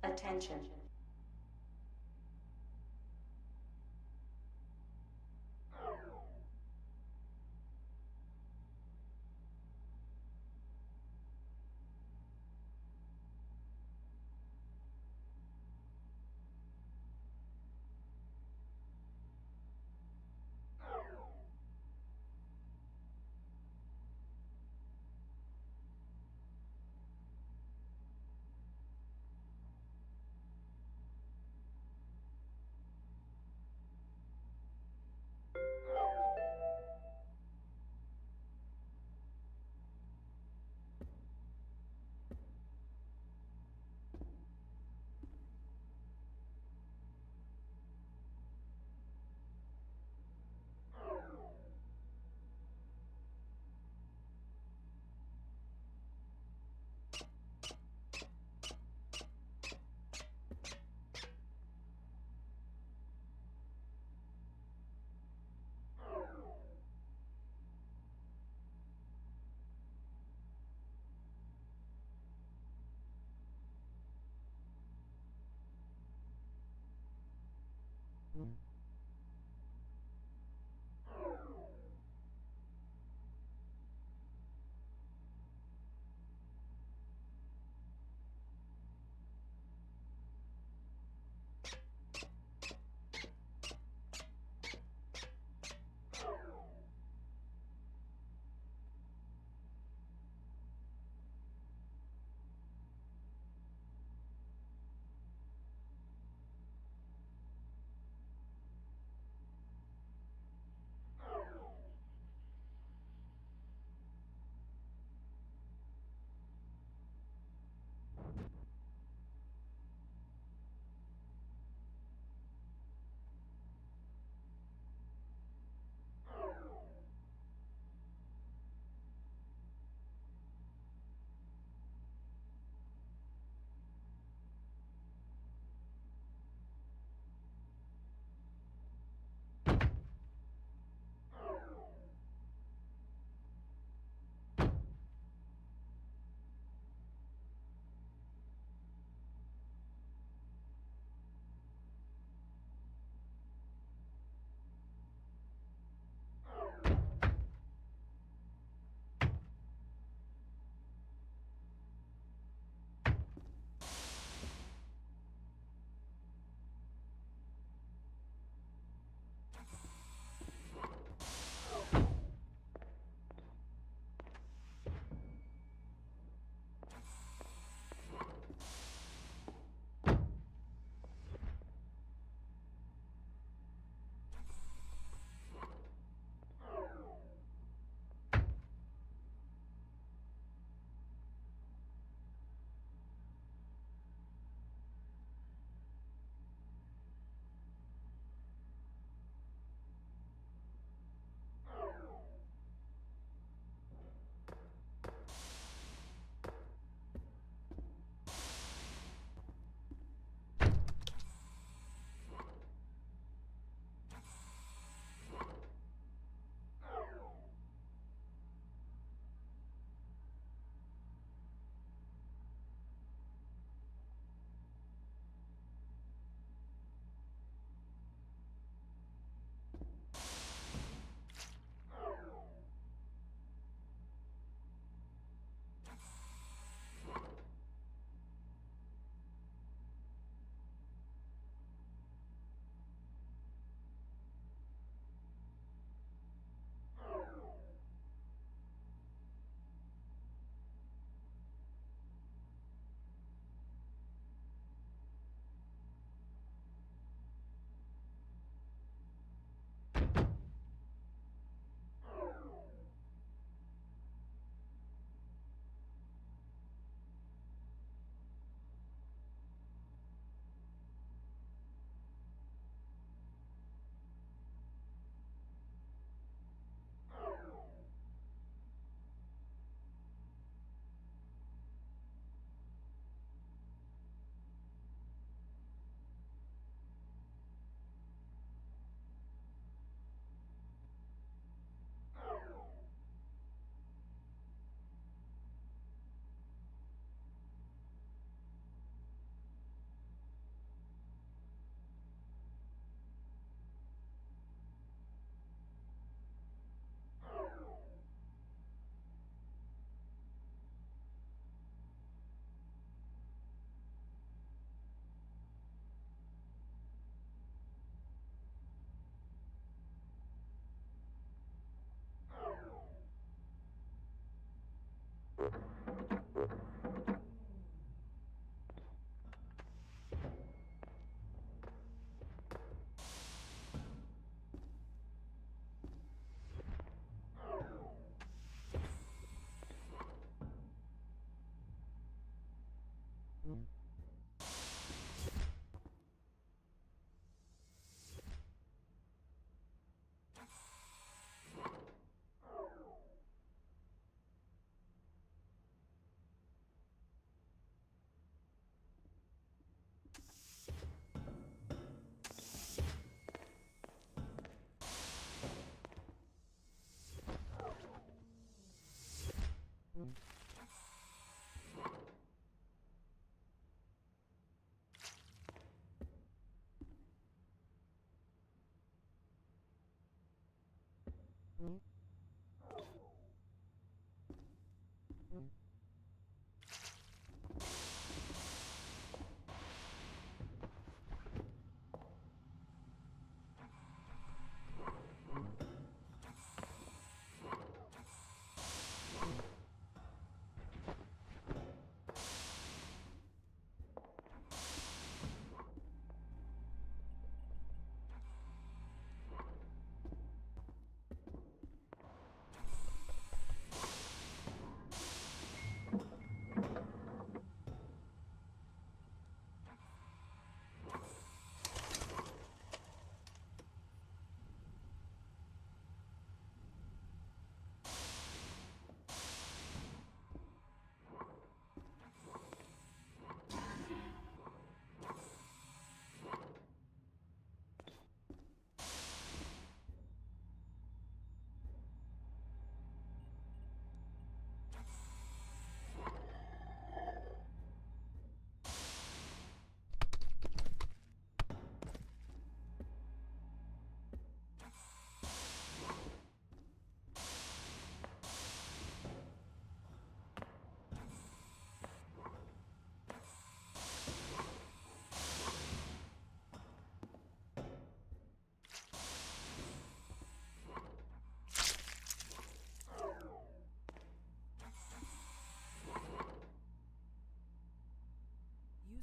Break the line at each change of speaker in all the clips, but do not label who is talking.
Attention.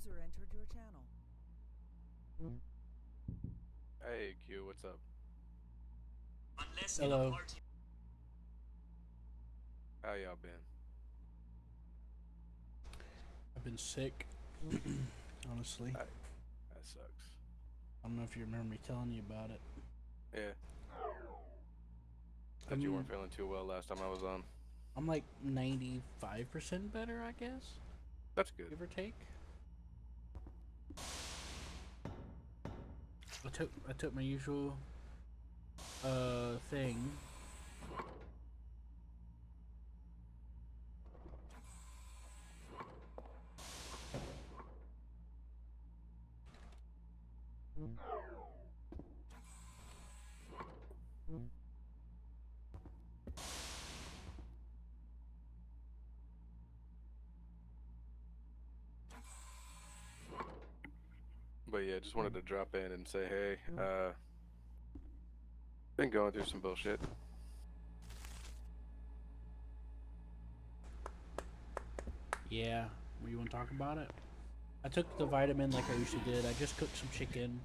User entered your channel.
Hey Q, what's up?
Hello.
How y'all been?
I've been sick, honestly.
That sucks.
I don't know if you remember me telling you about it.
Yeah. Said you weren't feeling too well last time I was on.
I'm like 95% better, I guess.
That's good.
Give or take. I took my usual thing.
But yeah, just wanted to drop in and say, hey, been going through some bullshit.
Yeah, you want to talk about it? I took the vitamin like I usually did. I just cooked some chicken,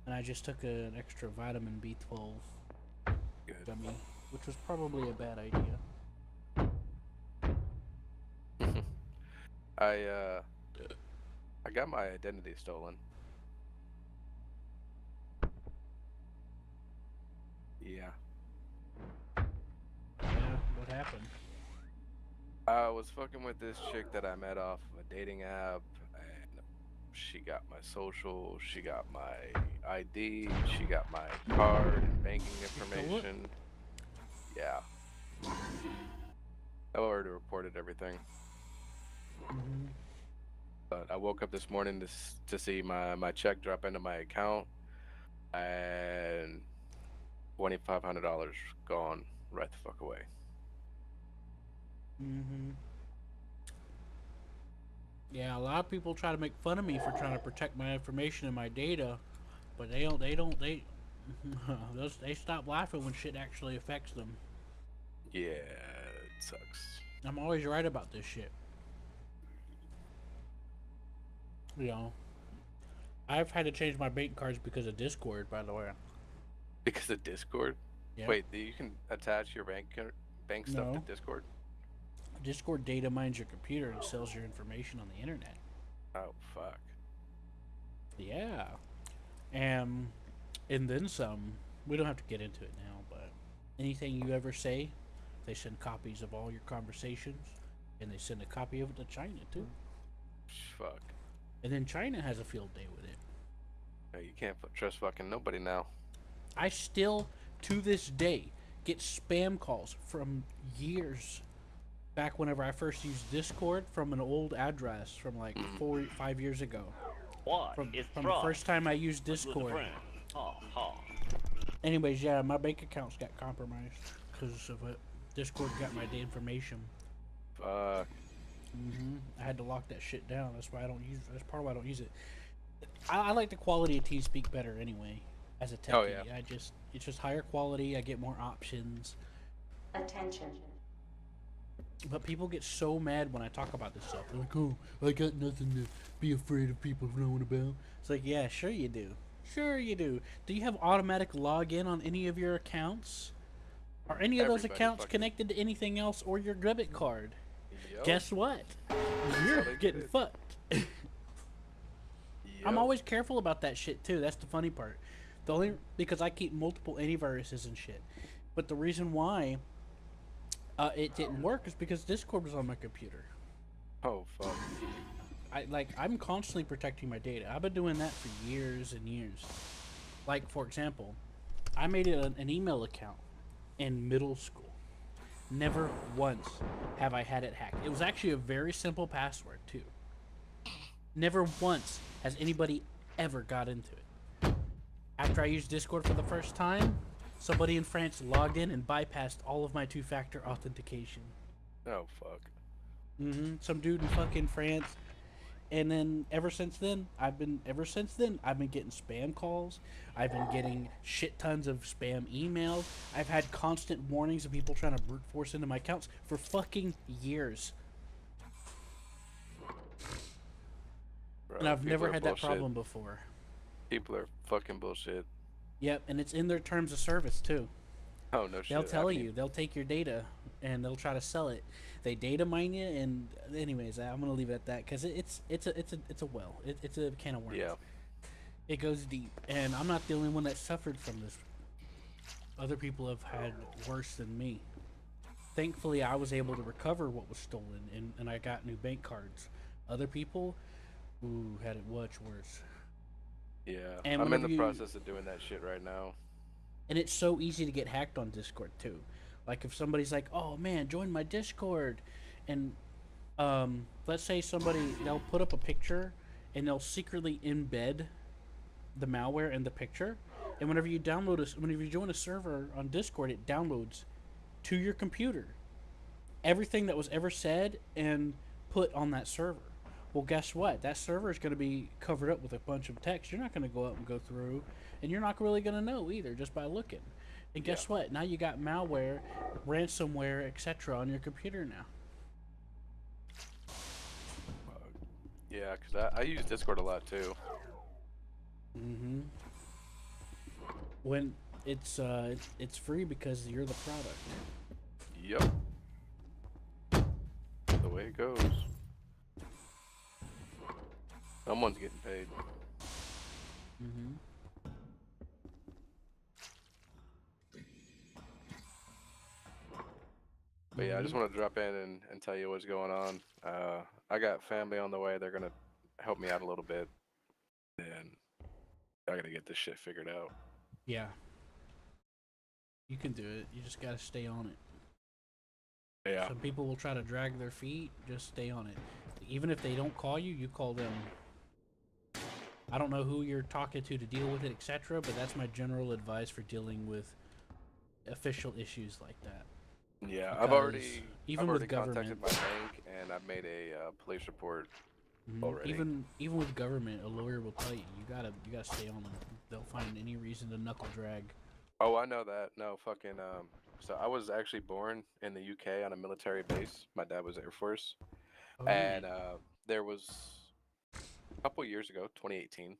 and I just took an extra vitamin B12 gummy, which was probably a bad idea.
I got my identity stolen. Yeah.
Yeah, what happened?
I was fucking with this chick that I met off of a dating app, and she got my social, she got my ID, she got my card and banking information. Yeah. I already reported everything. But I woke up this morning to see my check drop into my account, and $2,500 gone right the fuck away.
Yeah, a lot of people try to make fun of me for trying to protect my information and my data, but they stop laughing when shit actually affects them.
Yeah, it sucks.
I'm always right about this shit. You know, I've had to change my bank cards because of Discord, by the way.
Because of Discord?
Yeah.
Wait, you can attach your bank stuff to Discord?
Discord data mines your computer and sells your information on the internet.
Oh fuck.
Yeah. And then some. We don't have to get into it now, but anything you ever say, they send copies of all your conversations, and they send a copy of it to China too.
Fuck.
And then China has a field day with it.
Hey, you can't trust fucking nobody now.
I still, to this day, get spam calls from years back whenever I first used Discord from an old address from like 5 years ago.
What?
From
It's
the
fraud.
first time I used
With a
Discord.
friend. Ha ha.
Anyways, yeah, my bank accounts got compromised because of it. Discord got my information.
Fuck.
I had to lock that shit down. That's why I don't use. That's part of why I don't use it. I like the quality of TeamSpeak better anyway. As a techie,
Oh, yeah.
It's just higher quality. I get more options.
Attention.
But people get so mad when I talk about this stuff. They're like, "Oh, I got nothing to be afraid of people knowing about." It's like, yeah, sure you do. Sure you do. Do you have automatic login on any of your accounts? Are any of those
Everybody
accounts
fucking-
connected to anything else or your debit card?
Yep.
Guess what?
how
You're
they
getting
get it.
fucked.
Yep.
I'm always careful about that shit too. That's the funny part. The only because I keep multiple antiviruses and shit. But the reason why it didn't work is because Discord was on my computer.
Oh fuck.
I'm constantly protecting my data. I've been doing that for years and years. Like for example, I made an email account in middle school. Never once have I had it hacked. It was actually a very simple password too. Never once has anybody ever got into it. After I used Discord for the first time, somebody in France logged in and bypassed all of my two-factor authentication.
Oh fuck.
Some dude in fucking France. And then ever since then, I've been getting spam calls. I've been getting shit tons of spam emails. I've had constant warnings of people trying to brute force into my accounts for fucking years.
Bro,
And I've
people
never
are
had
bullshit.
that problem before.
People are fucking bullshit.
Yep, and it's in their terms of service too.
Oh no shit.
They'll tell
I mean,
you, they'll take your data and they'll try to sell it. They data mine you, and anyways, I'm gonna leave it at that because it's a well, it's a can of worms.
Yeah.
It goes deep, and I'm not the only one that suffered from this. Other people have had worse than me. Thankfully, I was able to recover what was stolen, and I got new bank cards. Other people, had it much worse.
Yeah.
And
I'm in
whenever
the
you-
process of doing that shit right now.
And it's so easy to get hacked on Discord too. Like if somebody's like, "Oh man, join my Discord," and let's say they'll put up a picture and they'll secretly embed the malware in the picture, and whenever you join a server on Discord, it downloads to your computer everything that was ever said and put on that server. Well, guess what? That server is going to be covered up with a bunch of text. You're not going to go out and go through, and you're not really going to know either just by looking. And guess what? Now you got malware, ransomware, etc. on your computer now.
Yeah, because I use Discord a lot too.
When it's free because you're the product.
Yep. The way it goes. Someone's getting paid. But yeah, I just want to drop in and tell you what's going on. I got family on the way. They're gonna help me out a little bit, and I gotta get this shit figured out.
Yeah. You can do it. You just gotta stay on it.
Yeah.
Some people will try to drag their feet. Just stay on it. Even if they don't call you, you call them. I don't know who you're talking to deal with it, etc. But that's my general advice for dealing with official issues like that.
Yeah,
Because even
I've
with
already contacted
government-
my bank, and I've made a police report already.
Even with government, a lawyer will tell you you gotta stay on them. They'll find any reason to knuckle drag.
Oh, I know that. No, fucking. So I was actually born in the UK on a military base. My dad was Air Force, and there was a couple years ago, 2018.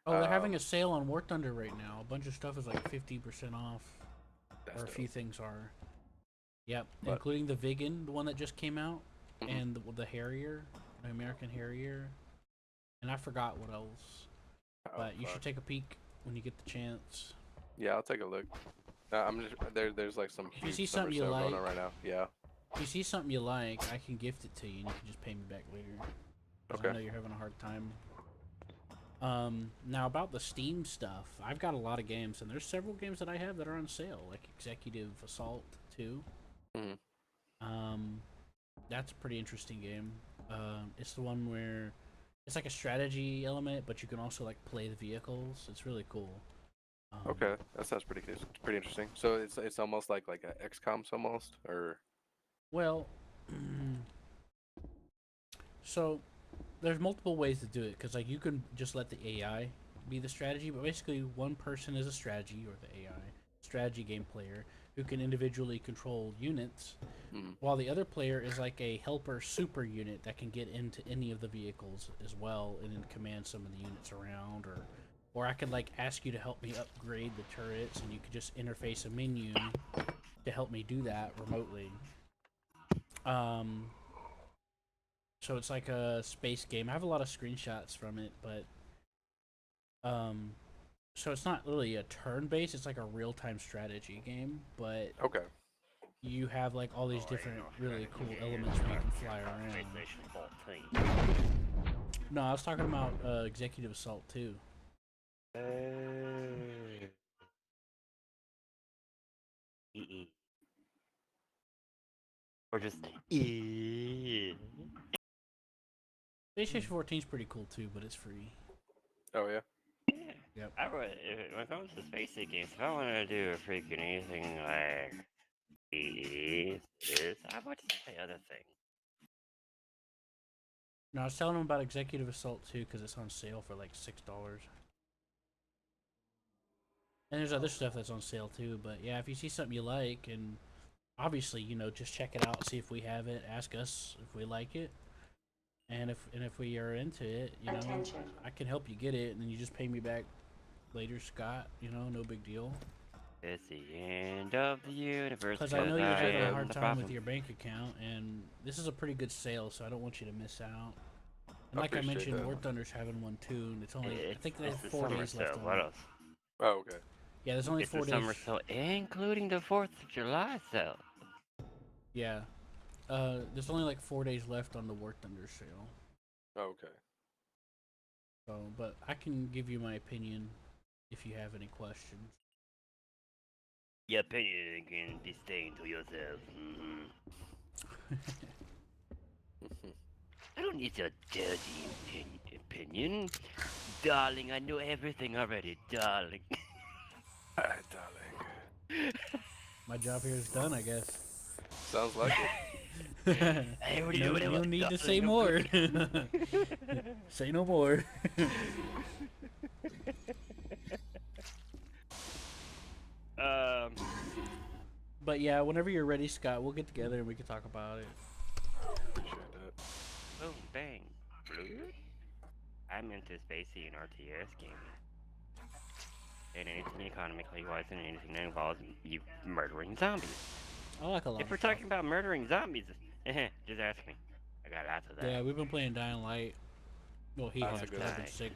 they're having a sale on War Thunder right now. A bunch of stuff is like 50% off,
That's
or a
dope.
few things are. Yep,
But-
including the Vigan, the one that just came out,
Mhm.
and the Harrier, the American Harrier. and I forgot what else.
Oh,
But you
fuck.
should take a peek when you get the chance.
Yeah, I'll take a look. I'm just there's like some
you see
huge summer
something you
sale going
like-
on right now. Yeah.
If you see something you like, I can gift it to you, and you can just pay me back later. 'Cause I
Okay.
know you're having a hard time. Now about the Steam stuff, I've got a lot of games, and there's several games that I have that are on sale, like Executive Assault 2.
Mhm.
That's a pretty interesting game. It's the one where it's like a strategy element, but you can also like play the vehicles. It's really cool.
Okay, that sounds pretty interesting. So it's almost like a XCOM's almost, or
Well, so there's multiple ways to do it because like you can just let the AI be the strategy, but basically one person is a strategy or the AI strategy game player who can individually control units, while the other player is like a helper super unit that can get into any of the vehicles as well and then command some of the units around, or I could like ask you to help me upgrade the turrets and you could just interface a menu to help me do that remotely. So it's like a space game. I have a lot of screenshots from it, but so it's not really a turn-based, it's like a real-time strategy game, but
okay.
you have like all these different really cool elements where you can fly around.
PlayStation 14.
No, I was talking about Executive Assault 2.
Or just
PlayStation 14 is pretty cool too, but it's free.
Oh yeah.
Yep.
when it comes to space games, if I want to do a freaking anything like this, how about the other thing?
No, I was telling them about Executive Assault 2 because it's on sale for like $6. And there's other stuff that's on sale too, but yeah, if you see something you like, and obviously, you know, just check it out, see if we have it, ask us if we like it, and if we are into it, you know, I can help you get it, and then you just pay me back later, Scott. You know, no big deal.
It's the end of the universe.
Because I know you're having a
am
hard
the
time
problem.
with your bank account, and this is a pretty good sale, so I don't want you to miss out. And
I
like I
appreciate
mentioned,
that.
War Thunder's having one too, and it's only I think they have
the
4
summer
days left
sale.
on
What
it.
else?
Oh okay.
Yeah, there's only
It's
4
the
days.
summer sale, including the 4th of July sale.
Yeah. There's only like 4 days left on the War Thunder sale.
Oh, okay.
So, but I can give you my opinion if you have any questions.
Your opinion can be staying to yourself. I don't need your dirty opinion. Darling, I know everything already, darling.
Alright, darling.
My job here is done, I guess.
Sounds like it.
Hey, what are you
No,
doing?
you don't need to say
Darling, I'm
more. Say no more. But yeah, whenever you're ready, Scott, we'll get together and we can talk about it.
Appreciate that.
Boom, bang, blue. I'm into spacey and RTS gaming. And anything economically wise and anything that involves you murdering zombies.
I like a lot.
If we're
of stuff.
talking about murdering zombies, just ask me. I got lots of that.
Yeah, we've been playing Dying Light. Well, he
That's
has
a good
because I've been
one.
sick.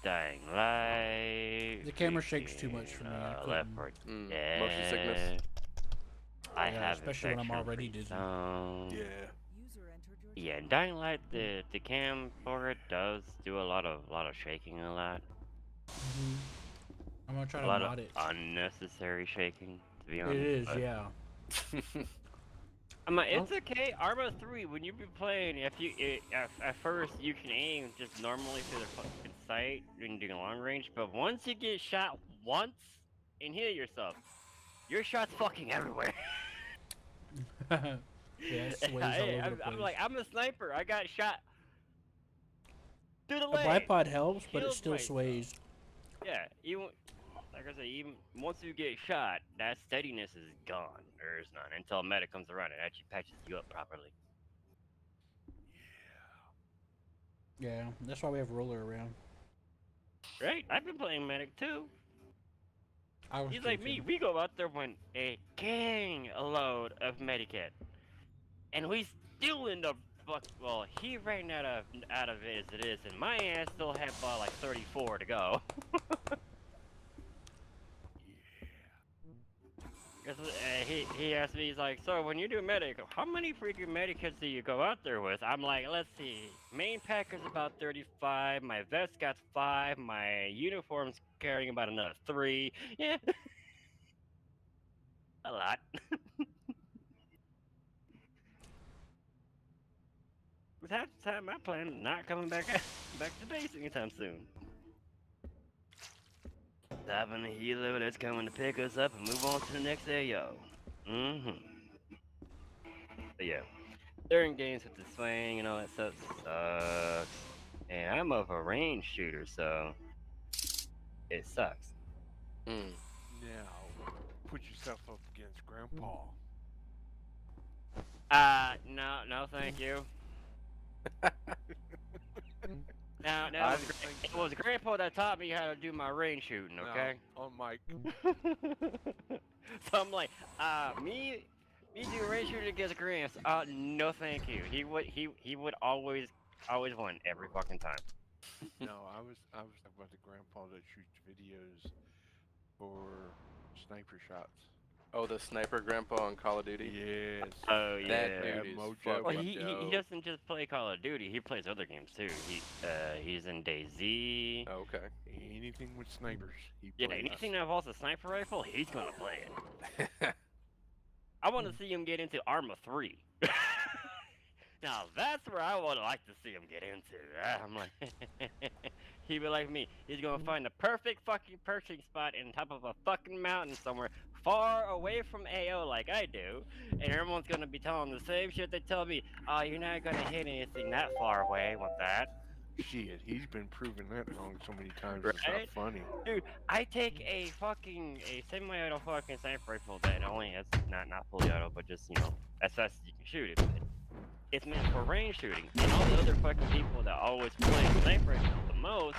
Dying Light.
The camera shakes too much for me, I
Left
couldn't.
4
motion sickness.
Dead. I
Yeah,
have
especially when I'm
infection
already
free
dizzy.
zone.
Yeah.
User entered your
Yeah,
channel.
Dying Light, the cam for it does do a lot of shaking a lot.
I'm gonna try
A
to
lot
mod
of
it.
unnecessary shaking, to be
It
honest.
is,
but-
yeah.
it's okay. Arma 3, when you be playing, at first you can aim just normally through the fucking sight when you're doing long range, but once you get shot once and hit yourself, your shot's fucking everywhere.
Yeah, it sways all over the place.
I'm like, I'm a sniper. I got shot through the
A
leg.
bipod helps, but it
Killed
still
myself.
sways.
Yeah, even like I said, even once you get shot, that steadiness is gone. There's none until a medic comes around and actually patches you up properly.
Yeah, that's why we have Roller around.
Right? I've been playing medic too.
I was
He's like me.
joking.
We go out there when a gang load of medicat, and we still end up well, he ran out of it as it is, and my ass still had about like 34 to go. He asked me, he's like, so when you do medic, how many freaking medikits do you go out there with? I'm like, let's see, main pack is about 35, my vest got 5, my uniform's carrying about another 3. Yeah, a lot. With half the time, I plan not coming back to base anytime soon. Stopping the helo that's coming to pick us up and move on to the next AO. But yeah, during games with the swing and all that stuff sucks. And I'm of a range shooter, so it sucks.
Now, put yourself up against Grandpa.
No, thank you. No, it was Grandpa that taught me how to do my range shooting, okay?
No, on Mike.
So I'm like, me do range shooting against Gramps. No, thank you. He would always win every fucking time.
No, I was talking about the Grandpa that shoots videos for sniper shots.
Oh, the sniper grandpa on Call of Duty?
Yes.
Oh yeah.
That dude is
Mojo.
fucking
Well, he
dope.
doesn't just play Call of Duty. He plays other games too. He's in DayZ.
Oh, okay.
Anything with snipers. He
Yeah,
plays.
anything that involves a sniper rifle, he's gonna play it. I want to see him get into Arma 3. Now that's where I would like to see him get into. I'm like, he'd be like me. He's gonna find the perfect fucking perching spot in top of a fucking mountain somewhere far away from AO like I do, and everyone's gonna be telling the same shit they tell me. Oh, you're not gonna hit anything that far away with that.
Shit, he's been proving that wrong so many times. It's
Right?
not funny.
Dude, I take a semi-auto fucking sniper rifle that only has not fully auto, but just as fast as you can shoot it. But it's meant for range shooting, and all the other fucking people that always play sniper rifle the most,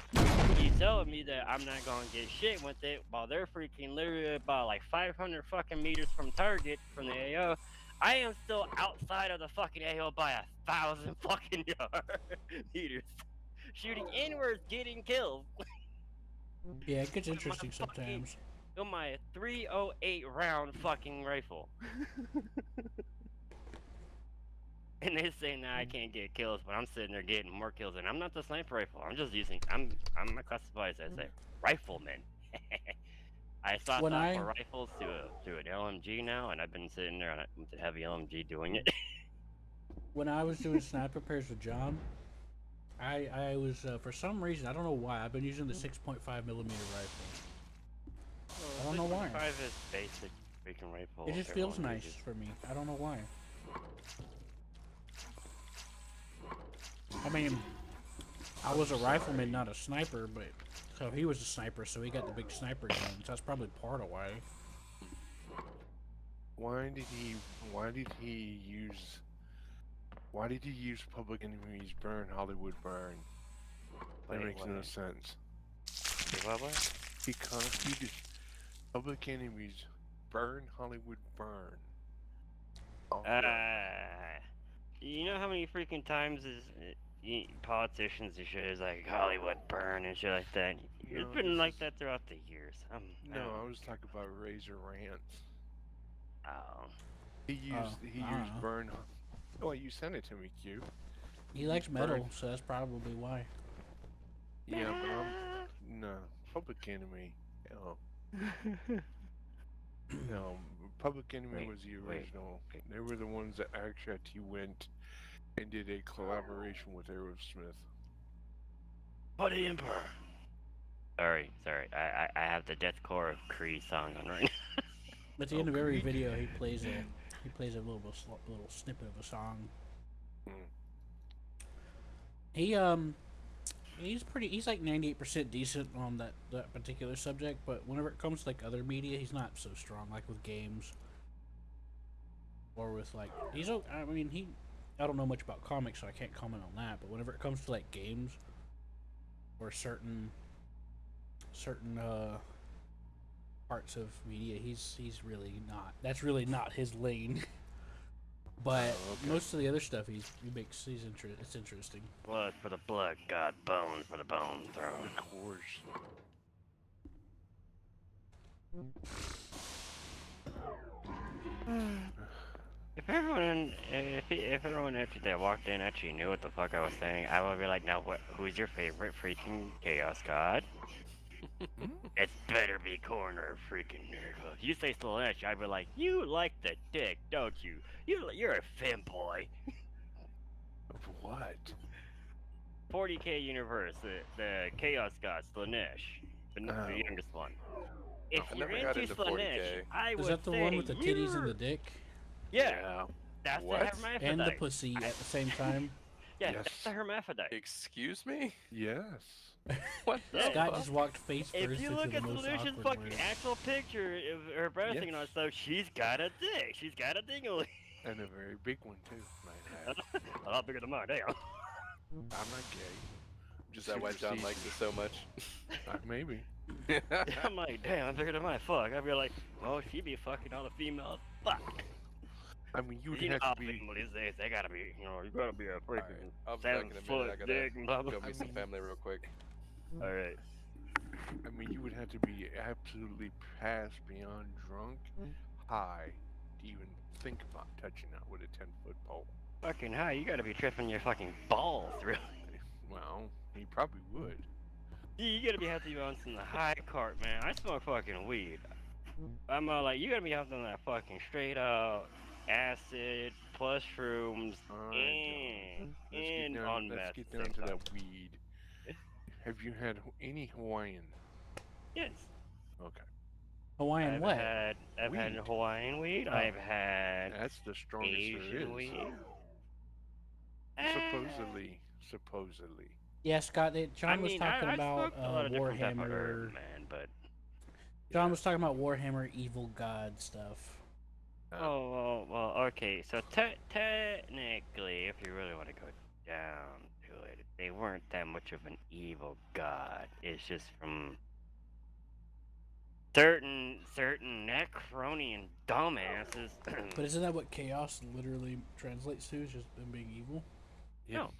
he's telling me that I'm not gonna get shit with it while they're freaking literally about like 500 fucking meters from target from the AO. I am still outside of the fucking AO by 1,000 fucking meters. Shooting inwards, getting kills.
Yeah, it gets interesting sometimes.
On my 308 round fucking rifle. And they say now I can't get kills, but I'm sitting there getting more kills, and I'm not the sniper rifle. I'm just using. I'm classified as a rifleman. I swapped out my rifles to an LMG now, and I've been sitting there with the heavy LMG doing it.
When I was doing sniper pairs with John, I was for some reason, I don't know why, I've been using the 6.5 millimeter rifle. I don't know why.
6.5 is basic freaking rifle.
It just feels
everyone
nice
uses.
for me. I don't know why. I mean, I was a rifleman, not a sniper, but so he was a sniper, so he got the big sniper gun. So that's probably part of why.
Why did he use Public Enemies Burn Hollywood Burn? That
Wait,
makes
what?
no sense.
What?
Because he just Public Enemies Burn Hollywood Burn. Oh,
You know how many freaking times politicians and shit is like Hollywood burn and shit like that?
No,
It's been
this
like
is-
that throughout the years.
No, I was talking about Razor Rants.
Oh.
He used
I don't know.
Burn. Oh, you sent it to me, Q.
He likes metal,
Burn.
so that's probably why.
Yeah, but no Public Enemy. Oh. No, Public Enemy
Wait,
was the
wait,
original.
wait.
They were the ones that actually went and did a collaboration with Aerosmith.
For the Emperor. Sorry. I have the Deathcore of Creed song on right now.
At the end of every
Creed.
video, he plays a little snippet of a song.
Hmm.
He's like 98% decent on that particular subject, but whenever it comes to like other media, he's not so strong, like with games or with like I don't know much about comics, so I can't comment on that, but whenever it comes to like games or certain parts of media, he's really not. That's really not his lane. But
Oh, okay.
most of the other stuff he makes, it's interesting.
Blood for the blood god, bone for the bone throne.
Of course.
If everyone after that walked in actually knew what the fuck I was saying, I would be like, now who's your favorite freaking chaos god? It better be Corner freaking Nigga. If you say Slanesh, I'd be like, you like the dick, don't you? You're a femboy.
Of what?
40k universe, the chaos god Slanesh, the
Oh.
youngest one. If
I
you're
never got
into
into
Slanesh,
40K.
I would
Is that the
say
one with the titties and
you're-
the dick?
Yeah, that's
What?
the hermaphrodite.
And the pussy at the same time?
Yeah,
Yes.
that's the hermaphrodite.
Excuse me?
Yes.
What the
Yeah.
Scott
fuck?
just walked face first
If you
into
look
the
at
most
Solution's
awkward
fucking
word.
actual picture of her breasting and all that stuff, she's got a dick. She's got a dingly.
And a very big one too, might add.
A lot bigger than mine, damn.
I'm not gay.
Is that why John likes it so much?
Maybe.
I'm like, damn, I'm bigger than mine. Fuck. I'd be like, well, she be fucking all the females. Fuck.
I mean, you would
You know
have
how
to be.
female these days, they gotta be, you gotta be a
Alright,
freaking
I'll be back
7
in a minute.
foot
I gotta
dick and blah blah.
go meet some
mean-
family real quick.
Alright.
I mean, you would have to be absolutely past beyond drunk, high, to even think about touching that with a 10-foot pole.
Fucking high, you gotta be tripping your fucking balls, really.
Well, he probably would.
You gotta have to be on some high cart, man. I smoke fucking weed. I'm like, you gotta be on that fucking straight out acid plus shrooms and on
Let's
meth.
get
at the
down
same
to
time.
that weed. Have you had any Hawaiian?
Yes.
Okay.
Hawaiian what?
I've had
Weed.
Hawaiian weed.
Oh.
I've had
That's the strongest there
Asian
is.
weed.
Supposedly.
Yeah, Scott, John was talking
I
about
smoked a lot of different type of
Warhammer.
herb, man, but
John was talking about Warhammer Evil God stuff.
well, okay. So technically, if you really want to go down to it, they weren't that much of an evil god. It's just from certain Necronian dumbasses.
But isn't that what chaos literally translates to? Is just them being evil?
No.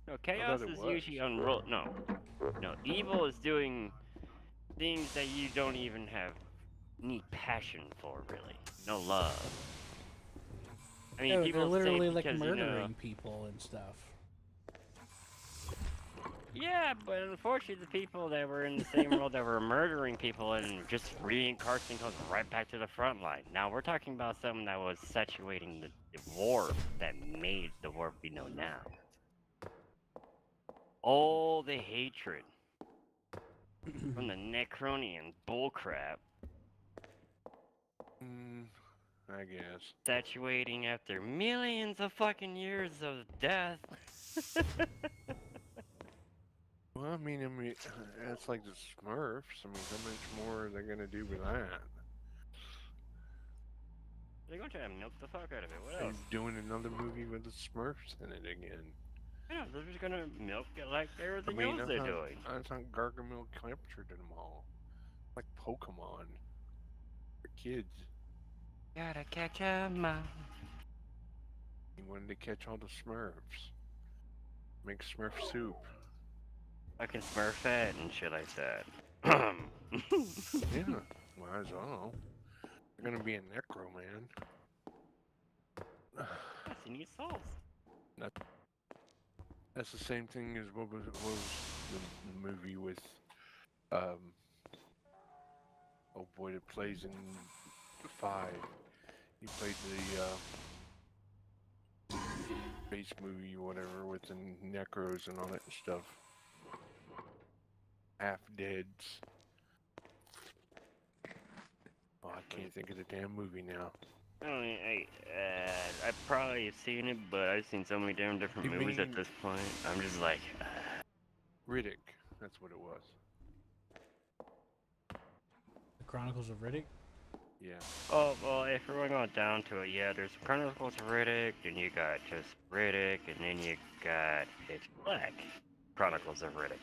No, chaos
it
is
was.
usually No, evil is doing things that you don't even have any passion for, really. No love. I mean,
No, they're
people say
literally like
because,
murdering people and stuff.
Yeah, but unfortunately, the people that were in the same world that were murdering people and just reincarnating goes right back to the front line. Now, we're talking about something that was saturating the war that made the war we know now. All the hatred from the Necronian bullcrap
I guess.
saturating after millions of fucking years of death.
Well, I mean, it's like the Smurfs. I mean, how much more are they gonna do with that?
They're going to try to milk the fuck out of it. What
Are
else?
doing another movie with the Smurfs in it again?
Yeah, they're just gonna milk it like
I
everything
mean,
else they're doing.
I thought Gargamel captured them all, like Pokemon for kids.
Gotta catch 'em all.
He wanted to catch all the Smurfs. Make Smurf soup.
Fucking Smurfette and shit like that.
Yeah, might as well. They're gonna be a Necro Man.
Yes, he needs souls.
That's the same thing as what was the movie with oh boy that plays in 5. He played the space movie or whatever with the necros and all that stuff. Half deads. Oh, I can't think of the damn movie now.
I don't mean, I probably have seen it, but I've seen so many damn different
You
movies at
mean-
this point. I'm just like,
Riddick. That's what it was.
The Chronicles of Riddick.
Yeah.
oh, well, if we're going down to it, yeah, there's Chronicles of Riddick, and you got just Riddick, and then you got Pitch Black. Chronicles of Riddick.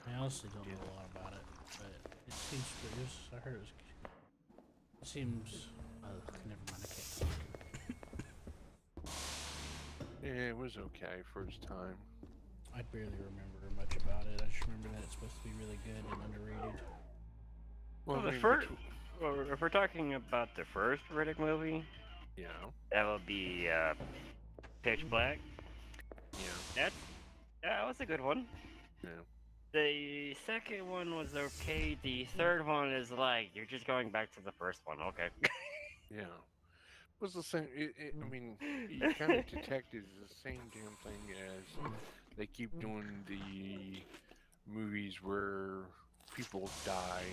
I honestly don't know a lot about it, but it seems pretty. I heard it seems Never mind, I can't talk.
Yeah, it was okay first time.
I barely remember much about it. I just remember that it's supposed to be really good and underrated.
Well,
Well,
I
the
mean,
first, well, if we're talking about the first Riddick movie,
yeah,
that would be Pitch Black.
yeah,
That was a good one.
yeah.
The second one was okay. The third one is like you're just going back to the first one. Okay.
Yeah. It was the same. I mean, you kind of detected the same damn thing as they keep doing the movies where people die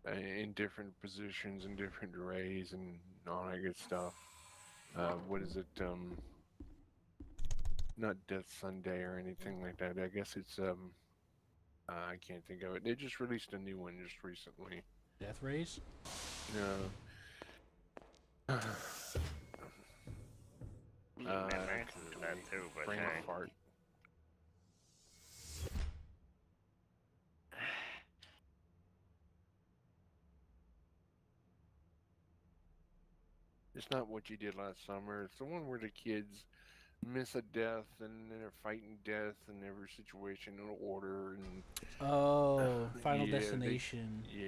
in different positions and different ways and all that good stuff. What is it? Not Death Sunday or anything like that. I guess it's I can't think of it. They just released a new one just recently.
Death Rays?
No.
That too, but
brain
hey.
fart. It's not What You Did Last Summer. It's the one where the kids miss a death and they're fighting death in every situation in order and
Oh, Final
yeah,
Destination.
yeah,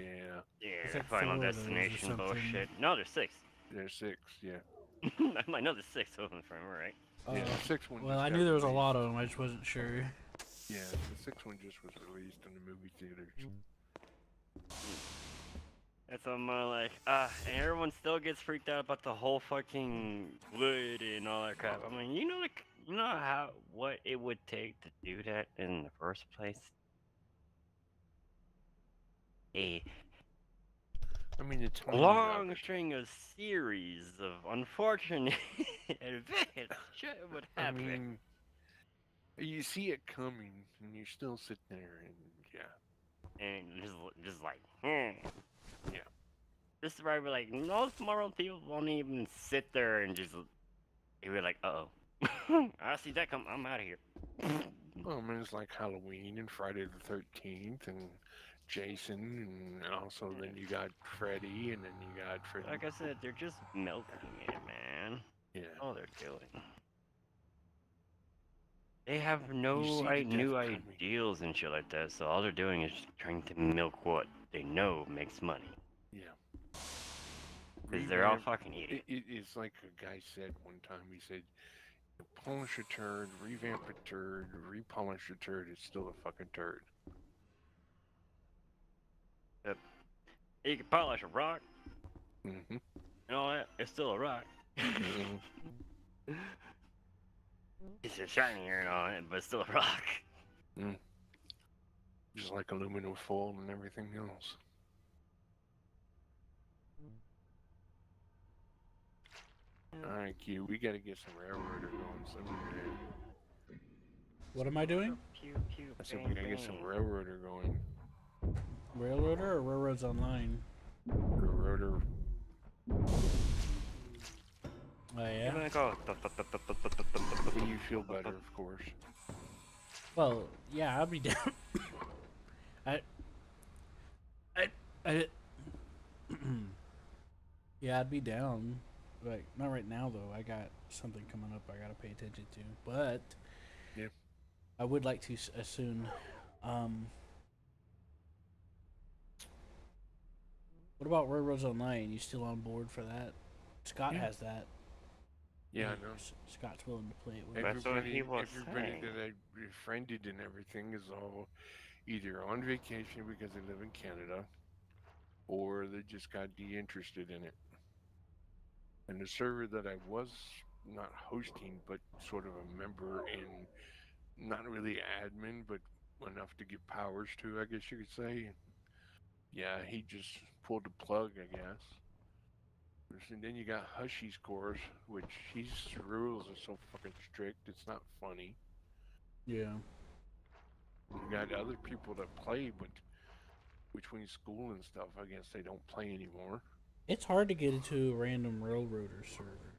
It's
Yeah,
like
Final
4 of those or
Destination
something.
bullshit. No, there's 6.
there's 6. Yeah,
I know there's 6 of them, if I remember right.
yeah. The 6th one.
Well,
just
I
got
knew there was a
released.
lot of them. I just wasn't sure.
Yeah, the 6th one just was released in the movie theaters.
That's what I'm like, and everyone still gets freaked out about the whole fucking wood and all that crap. I mean, you know what it would take to do that in the first place? A
I mean, the timing
long
of it.
string of series of unfortunate events shit would
I
happen.
mean, you see it coming, and you still sit there and yeah.
And just like,
Yeah.
This is where I'd be like, most moral people won't even sit there and just, they'd be like, uh-oh. I see that come, I'm out of here.
Well, I mean, it's like Halloween and Friday the 13th and Jason, and also then you got Freddy, and then you got Freddy.
Like I said, they're just milking it, man.
Yeah.
All they're doing. They have
see
no
the
new
death coming.
ideals and shit like that, so all they're doing is just trying to milk what they know makes money.
Yeah.
Because they're all
Revamp-
fucking idiots.
It's like a guy said one time. He said, "Polish a turd, revamp a turd, repolish a turd. It's still a fucking turd."
You can polish a rock
Mm-hmm.
and all that, it's still a rock.
Mm-hmm.
It's just shinier and all that, but it's still a rock.
Just like aluminum foil and everything else. All right, Q. We gotta get some railroader going soon, man.
What am I doing?
Pew, pew,
I said
bang,
we gotta get some
bang.
railroader going.
Railroader or Railroads Online?
Railroader.
Oh,
You're
yeah?
gonna go.
When you feel better, of course.
Well, yeah, I'll be down. I yeah, I'd be down. Like, not right now, though. I got something coming up I gotta pay attention to. But,
Yeah.
I would like to as soon. What about Railroads Online? You still on board for that? Scott
Yeah.
has that.
Yeah, I know.
Scott's willing to play it with.
That's what he was
everybody
saying.
that I befriended and everything is all either on vacation because they live in Canada, or they just got de-interested in it. And the server that I was not hosting, but sort of a member and not really admin, but enough to give powers to, I guess you could say. Yeah, he just pulled the plug, I guess. And then you got Hushy scores, which his rules are so fucking strict, it's not funny.
Yeah.
You got other people that play, but between school and stuff, I guess they don't play anymore.
It's hard to get into a random Railroader server.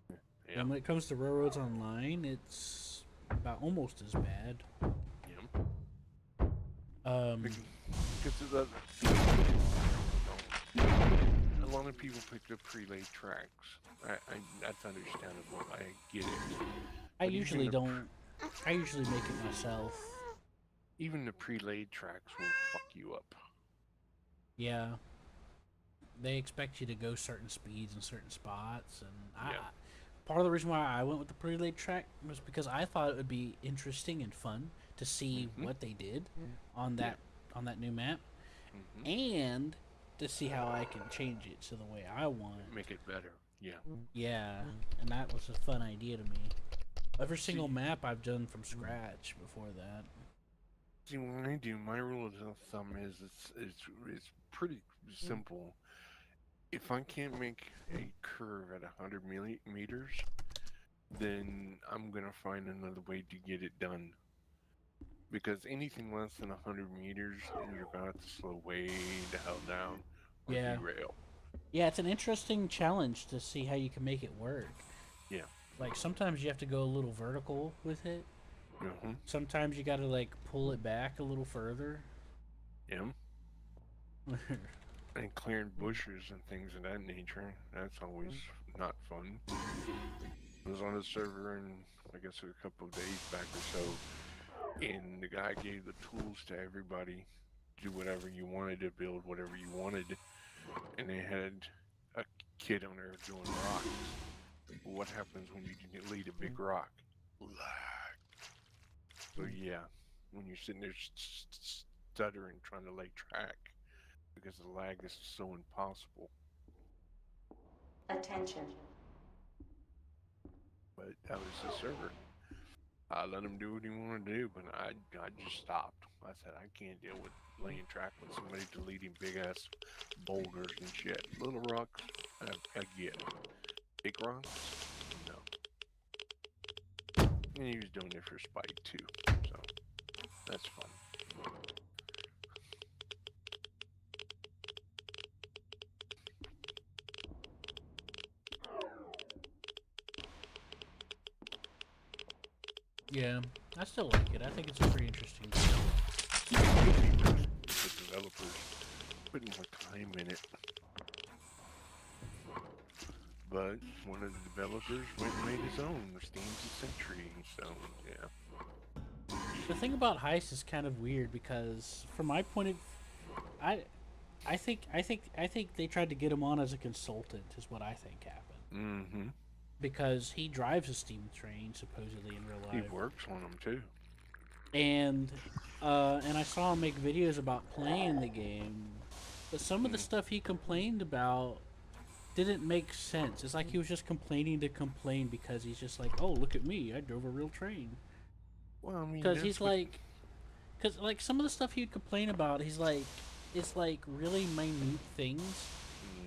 Yeah.
And when it comes to Railroads Online, it's about almost as bad.
Yeah. Because of the a lot of people pick up pre-laid tracks. That's understandable. I get it.
I
But
usually
even the
don't. I usually make it myself.
Even the pre-laid tracks will fuck you up.
Yeah. They expect you to go certain speeds in certain spots, and
Yeah.
part of the reason why I went with the pre-laid track was because I thought it would be interesting and fun to see
Mhm.
what they did on that new map,
Hmm.
and to see how I can change it to the way I want.
Make it better. Yeah.
Yeah, and that was a fun idea to me. Every
See-
single map I've done from scratch before that.
See, when I do, my rule of thumb is it's pretty simple. If I can't make a curve at 100 meters, then I'm gonna find another way to get it done. Because anything less than 100 meters, you're gonna have to slow way the hell down or
Yeah.
derail.
Yeah, it's an interesting challenge to see how you can make it work.
Yeah.
Like sometimes you have to go a little vertical with it.
Mm-hmm.
Sometimes you got to like pull it back a little further.
Yeah. And clearing bushes and things of that nature. That's always not fun. I was on a server and I guess a couple of days back or so, and the guy gave the tools to everybody. Do whatever you wanted to build, whatever you wanted, and they had a kid on there doing rocks. What happens when you lead a big rock? Lag. So yeah, when you're sitting there stuttering trying to lay track because the lag is so impossible.
Attention.
But that was the server. I let him do what he wanted to do, but I just stopped. I said I can't deal with laying track with somebody deleting big ass boulders and shit. Little rocks, I get. Big rocks, no. And he was doing it for spite too, so that's fun.
Yeah, I still like it. I think it's a pretty interesting game.
The developers putting more time in it. But one of the developers went and made his own, Steam's a Century, so yeah.
The thing about Heist is kind of weird because, from my point of, I think they tried to get him on as a consultant, is what I think happened.
Mm-hmm.
Because he drives a steam train supposedly in real
He
life,
works on them too.
and I saw him make videos about playing the game, but some of the stuff he complained about didn't make sense. It's like he was just complaining to complain because he's just like, oh, look at me, I drove a real train.
Well, I mean,
Because
that's
he's
what-
like, because like some of the stuff he'd complain about, he's like, it's like really minute things,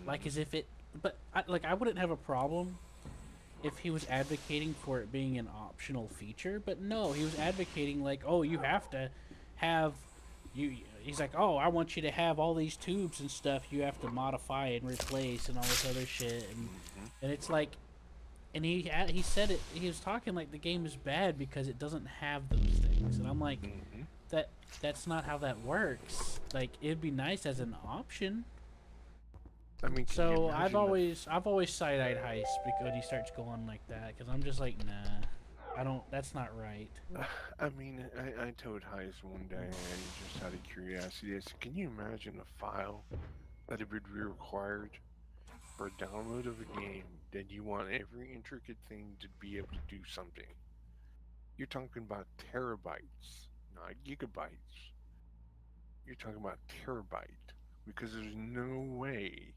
like as if it. But I wouldn't have a problem if he was advocating for it being an optional feature, but no, he was advocating like, oh, you have to have you. He's like, oh, I want you to have all these tubes and stuff you have to modify and replace and all this other shit, and it's like, and he said it. He was talking like the game is bad because it doesn't have those things, and I'm like, that's not how that works. Like it'd be nice as an option.
I mean, can you
So
imagine
I've
the-
always side-eyed Heist because when he starts going like that, because I'm just like, nah, I don't. That's not right.
I mean, I told Heist one day, and just out of curiosity, I said, can you imagine a file that it would be required for a download of a game that you want every intricate thing to be able to do something? You're talking about terabytes, not gigabytes. You're talking about terabyte because there's no way.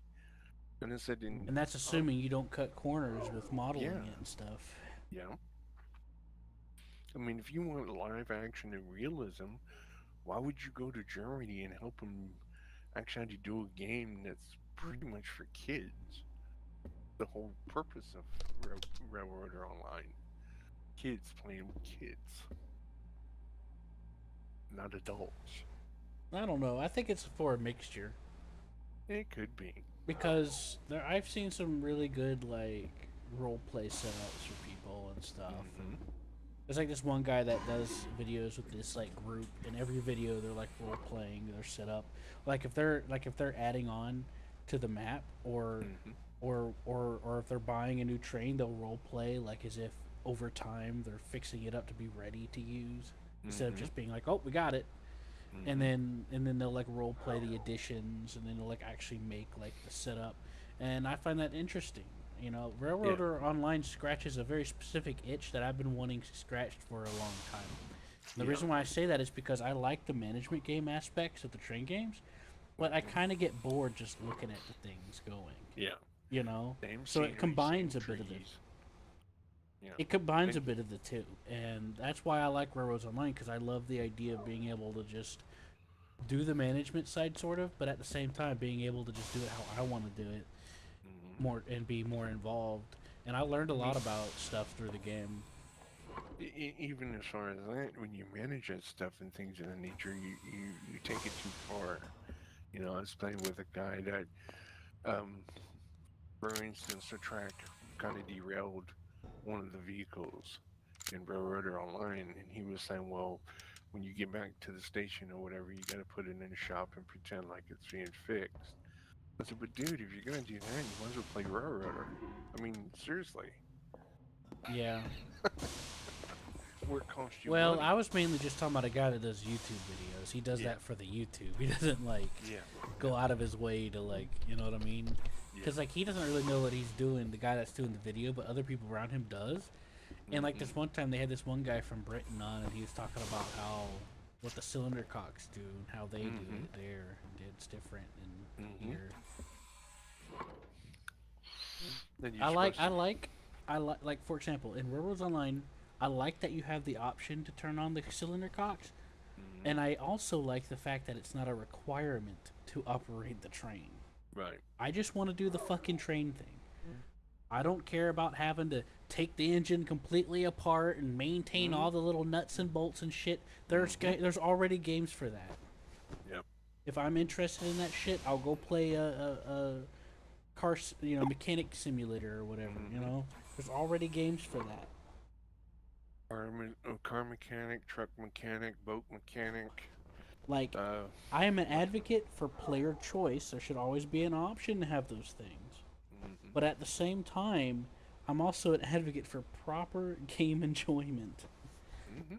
And I said,
And that's assuming you don't cut corners with modeling
Yeah.
it and stuff.
yeah. I mean, if you want live action and realism, why would you go to Germany and help them actually do a game that's pretty much for kids? The whole purpose of Railroader Online. Kids playing with kids, not adults.
I don't know. I think it's for a mixture
It could be.
because I've seen some really good like role play setups for people and stuff.
Mhm.
There's like this one guy that does videos with this like group, and every video they're like role playing their setup. Like if they're adding on to the map, or
Mhm.
or if they're buying a new train, they'll role play like as if over time they're fixing it up to be ready to use, instead of
Mhm.
just being like, oh, we got it, and
Mhm.
then they'll like role play the additions, and then they'll like actually make like the setup, and I find that interesting. You know,
Yeah.
Railroader Online scratches a very specific itch that I've been wanting scratched for a long time. And the
Yeah.
reason why I say that is because I like the management game aspects of the train games, but I
Mhm.
kind of get bored just looking at the things going.
Yeah.
You know,
Same
so it
scenery, same
combines a bit of the
trees. Yeah.
it combines a
And
bit of the two, and that's why I like Railroads Online, because I love the idea of being able to just do the management side sort of, but at the same time being able to just do it how I want to do it
mhm.
more and be more involved. And I learned a
I
lot
mean,
about stuff through the game.
even as far as that, when you manage that stuff and things of that nature, you take it too far. You know, I was playing with a guy that, um, for instance, the track kind of derailed one of the vehicles in Railroader Online, and he was saying, well, when you get back to the station or whatever, you got to put it in the shop and pretend like it's being fixed. I said, but dude, if you're gonna do that, you might as well play Railroader. I mean, seriously,
Yeah.
where it costs you
Well,
money.
I was mainly just talking about a guy that does YouTube videos. He does
Yeah,
that for the YouTube. He doesn't like
yeah,
go out of his way to like, you know what I mean?
yeah.
Because like he doesn't really know what he's doing. The guy that's doing the video, but other people around him does. And like
Mm-hmm.
this one time, they had this one guy from Britain on, and he was talking about how what the cylinder cocks do and how they do
Mm-hmm.
it there. And it's different in
Mm-hmm.
here.
Then you're
I like,
supposed
I
to.
like, I like for example, in Railroads Online, I like that you have the option to turn on the cylinder cocks,
Mm-hmm.
and I also like the fact that it's not a requirement to operate the train.
Right.
I just want to do the fucking train thing. I don't care about having to take the engine completely apart and maintain
Mm-hmm.
all the little nuts and bolts and shit.
Mm-hmm.
There's already games for that.
Yep.
If I'm interested in that shit, I'll go play a mechanic simulator or whatever. You
Mm-hmm.
know, there's already games for that.
Car mechanic, truck mechanic, boat mechanic.
Like,
Uh,
I am an advocate for player choice. There should always be an option to have those things.
mm-hmm.
But at the same time, I'm also an advocate for proper game enjoyment.
Mm-hmm.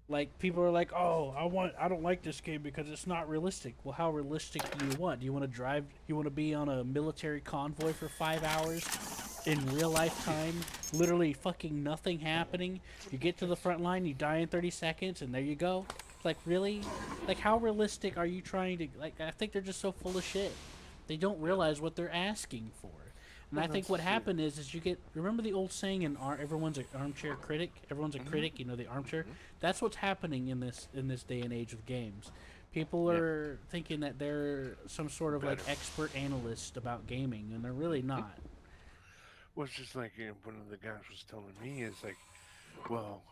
Like people are like, "Oh, I don't like this game because it's not realistic." Well, how realistic do you want? Do you want to drive? You want to be on a military convoy for 5 hours in real life time, literally fucking nothing happening? You get to the front line, you die in 30 seconds, and there you go. Like really? Like how realistic are you trying to? Like I think they're just so full of shit. They don't
Yeah.
realize what they're asking for. And
Well,
I think
that's
what
it.
happened is you get, remember the old saying in everyone's an armchair critic, everyone's a
Mm-hmm.
critic, you know, the armchair.
Mm-hmm.
That's what's happening in this day and age of games. People
Yeah.
are thinking that they're some sort of like
Better.
expert analyst about gaming, and they're really
Mm-hmm.
not.
Well, it's just like one of the guys was telling me is like, well,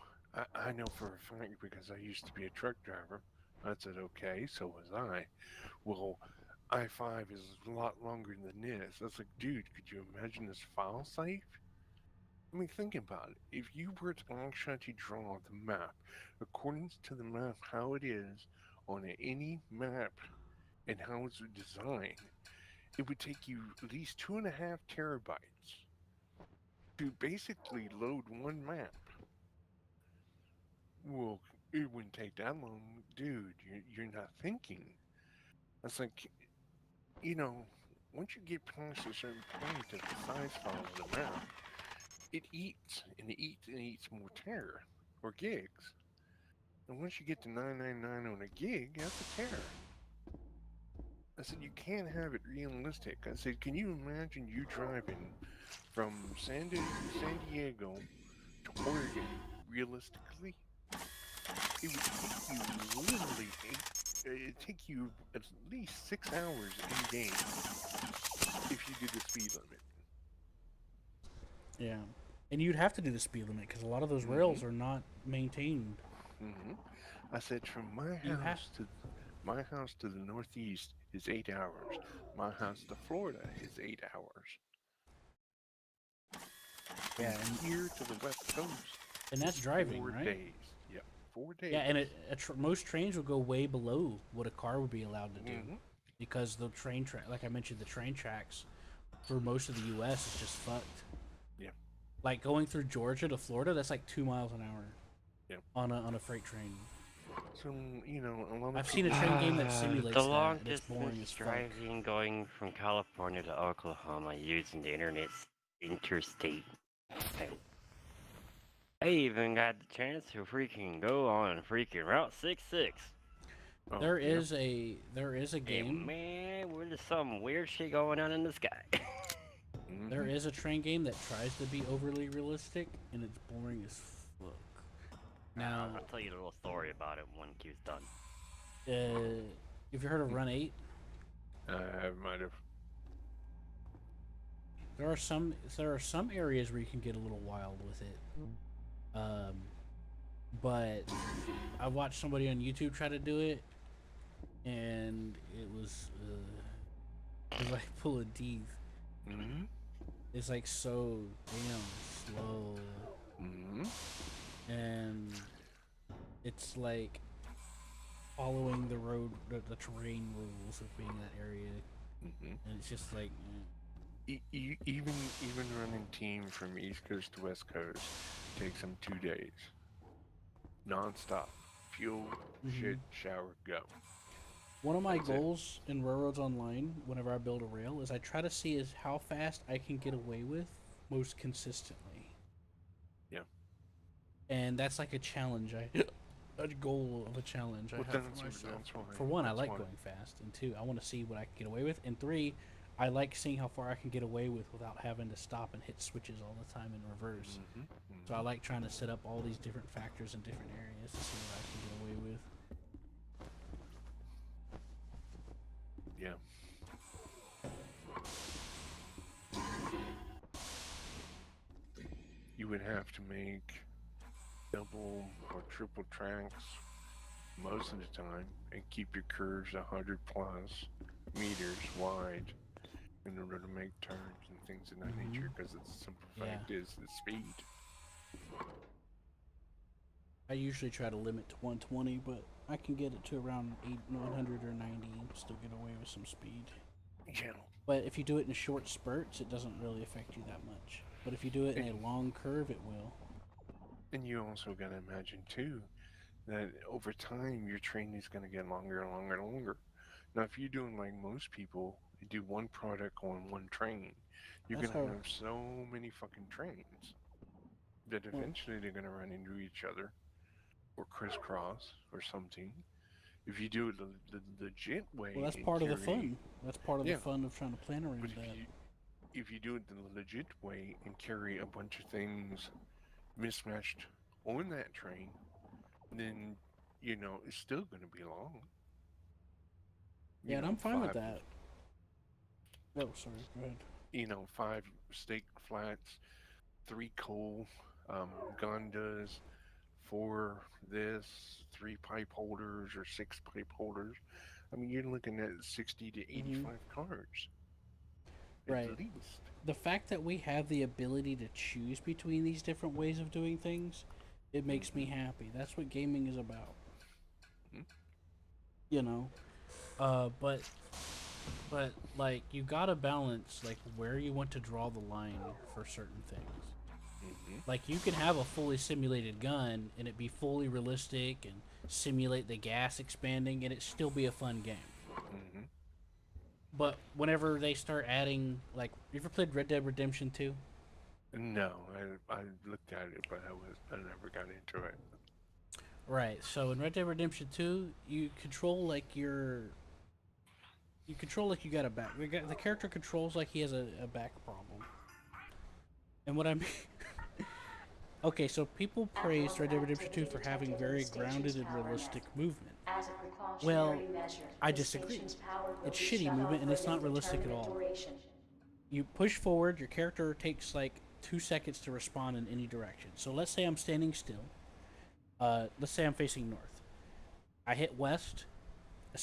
I know for a fact because I used to be a truck driver. I said, okay, so was I. Well, I-5 is a lot longer than this. I was like, dude, could you imagine this file safe? I mean, think about it. If you were to actually draw the map according to the map, how it is on any map and how it's designed, it would take you at least 2.5 terabytes to basically load one map. Well, it wouldn't take that long, dude. You're not thinking. It's like, you know, once you get past a certain point of the size file of the map, it eats and it eats and eats more terror or gigs. And once you get to 999 on a gig, that's a terror. I said, you can't have it realistic. I said, can you imagine you driving from San Diego to Oregon realistically? It would take you literally it'd take you at least 6 hours in game if you did the speed limit.
Yeah, and you'd have to do the speed limit because a lot of those
Mm-hmm.
rails are not maintained.
Mm-hmm. I said from my
You have,
house to the northeast is 8 hours. My house to Florida is 8 hours. From
yeah,
here to the west coast
and
is
that's driving,
4 days.
right?
Yep, four
Yeah,
days.
and most trains will go way below what a car would be allowed to do.
Mm-hmm.
because the train track, like I mentioned, the train tracks for most of the U.S. is just fucked.
Yeah.
Like going through Georgia to Florida, that's like 2 miles an hour.
Yeah.
On a freight train.
So a lot of
I've seen a
people-
train game that simulates
the
that.
long
And it's boring
distance
as fuck.
driving going from California to Oklahoma using the internet interstate. I even got the chance to freaking go on freaking Route 66.
Oh,
There
yeah.
is a
And
game.
man, there's some weird shit going on in the sky.
There
Mhm.
is a train game that tries to be overly realistic, and it's boring as fuck. Now,
I'll tell you a little story about it when Q's done.
if you heard of Run 8,
I might have.
there are some areas where you can get a little wild with it. But I watched somebody on YouTube try to do it, and it was like pulling teeth.
Mm-hmm.
It's like so damn slow,
Mm-hmm.
and it's like following the road, the terrain rules of being in that area,
Mm-hmm.
and it's just like,
Even running team from East Coast to West Coast takes them 2 days, non-stop. Fuel, shit, shower, go.
one of my
That's it.
goals in Railroads Online, whenever I build a rail, is I try to see is how fast I can get away with most consistently.
Yeah.
And that's like a challenge. A goal of a challenge I
Well,
have
that's
for
what-
myself.
that's why-
For one, I
that's
like
why.
going fast, and two, I want to see what I can get away with, and three, I like seeing how far I can get away with without having to stop and hit switches all the time in reverse.
Mm-hmm.
So I like trying to set up all these different factors in different areas to see what I can get away with.
Yeah. You would have to make double or triple tracks most of the time and keep your curves 100 plus meters wide in order to make turns and things of that nature, because the simple fact is the speed.
I usually try to limit to 120, but I can get it to around 100 or 90 and still get away with some speed.
Yeah.
But if you do it in short spurts, it doesn't really affect you that much. But if you do it in a long curve, it will.
And you also got to imagine too that over time your train is going to get longer and longer and longer. Now, if you're doing like most people, you do one product on one train, you're
That's
going to
how-
have so many fucking trains that eventually they're going to run into each other or crisscross or something. If you do it the legit way,
Well, that's
and
part of the
carry-
fun. That's part of
Yeah.
the fun of trying to plan around
But
that.
if you do it the legit way and carry a bunch of things mismatched on that train, then it's still going to be long. You
Yeah, and
know,
I'm fine with
five-
that. Oh, sorry. Go ahead.
5 steak flats, 3 coal gondas, 4 this, 3 pipe holders or 6 pipe holders. I mean, you're looking at 60 to 85 cars.
Right.
At least.
The fact that we have the ability to choose between these different ways of doing things, it makes me happy. That's what gaming is about.
Mhm.
You know, but like you gotta balance like where you want to draw the line for certain things. Like you can have a fully simulated gun and it be fully realistic and simulate the gas expanding and it still be a fun game.
Mm-hmm.
But whenever they start adding, like, you ever played Red Dead Redemption 2?
No, I looked at it, but I never got into it.
Right. So in Red Dead Redemption 2, you control like you got a back. The character controls like he has a back problem. And what I mean. Okay, so people praise Red Dead Redemption 2 for having very grounded and realistic movement. Well, I disagree. It's shitty movement and it's not realistic at all. You push forward, your character takes like 2 seconds to respond in any direction. So let's say I'm standing still. Let's say I'm facing north. I hit west. A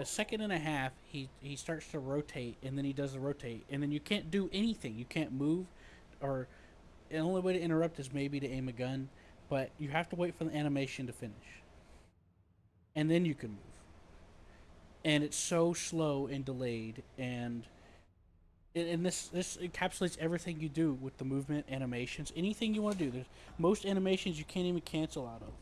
second and a half, he starts to rotate, and then he does the rotate, and then you can't do anything. You can't move, or the only way to interrupt is maybe to aim a gun, but you have to wait for the animation to finish, and then you can move. and it's so slow and delayed, and this encapsulates everything you do with the movement, animations, anything you want to do. There's most animations you can't even cancel out of.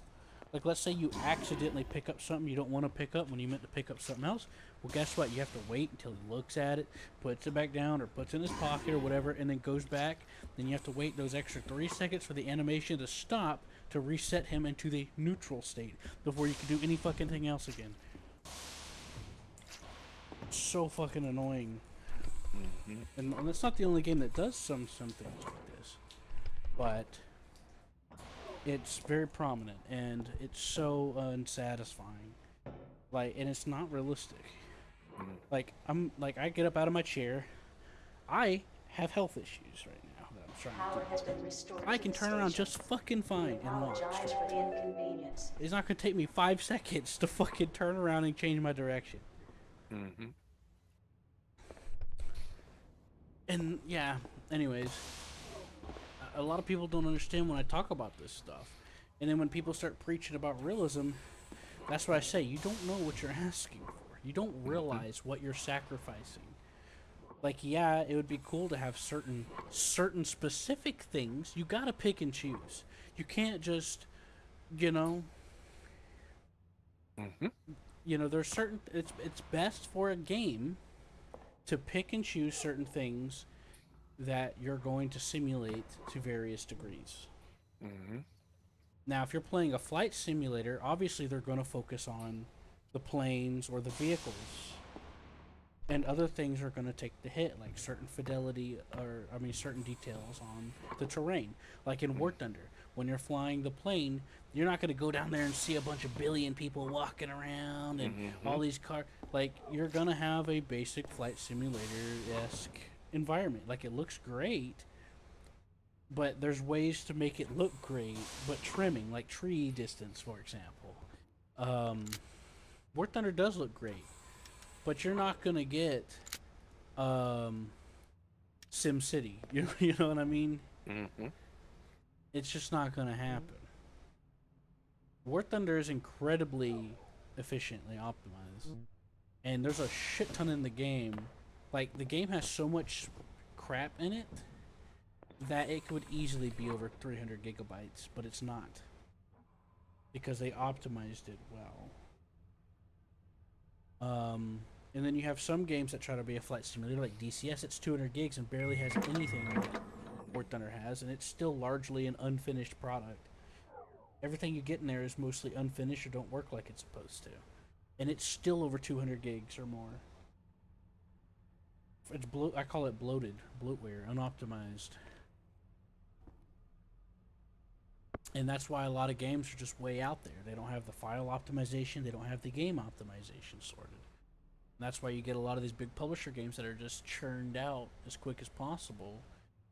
Like, let's say you accidentally pick up something you don't want to pick up when you meant to pick up something else. Well, guess what? You have to wait until he looks at it, puts it back down, or puts it in his pocket or whatever, and then goes back. Then you have to wait those extra 3 seconds for the animation to stop to reset him into the neutral state before you can do any fucking thing else again. So fucking annoying. And that's not the only game that does some things like this, but it's very prominent and it's so unsatisfying. Like, and it's not realistic. Like, I get up out of my chair. I have health issues right now that I'm trying to do. I can turn around just fucking fine and walk straight. It's not gonna take me 5 seconds to fucking turn around and change my direction. And yeah, anyways, a lot of people don't understand when I talk about this stuff. And then when people start preaching about realism, that's what I say. You don't know what you're asking for. You don't realize what you're sacrificing. Like, yeah, it would be cool to have certain specific things. You gotta pick and choose. You can't just, you know, there's certain. It's best for a game to pick and choose certain things that you're going to simulate to various degrees. Now, if you're playing a flight simulator, obviously they're going to focus on the planes or the vehicles. And other things are going to take the hit, like certain fidelity, certain details on the terrain. Like in War Thunder, when you're flying the plane, you're not going to go down there and see a bunch of billion people walking around and all these cars. Like, you're going to have a basic flight simulator-esque environment. Like, it looks great, but there's ways to make it look great, but trimming, like tree distance, for example. War Thunder does look great, but you're not going to get Sim City. You know what I mean? It's just not going to happen. War Thunder is incredibly efficiently optimized. And there's a shit ton in the game. Like, the game has so much crap in it that it could easily be over 300 gigabytes, but it's not. Because they optimized it well. And then you have some games that try to be a flight simulator, like DCS. It's 200 gigs and barely has anything that War Thunder has, and it's still largely an unfinished product. Everything you get in there is mostly unfinished or don't work like it's supposed to. And it's still over 200 gigs or more. It's I call it bloated, bloatware, unoptimized. And that's why a lot of games are just way out there. They don't have the file optimization, they don't have the game optimization sorted. And that's why you get a lot of these big publisher games that are just churned out as quick as possible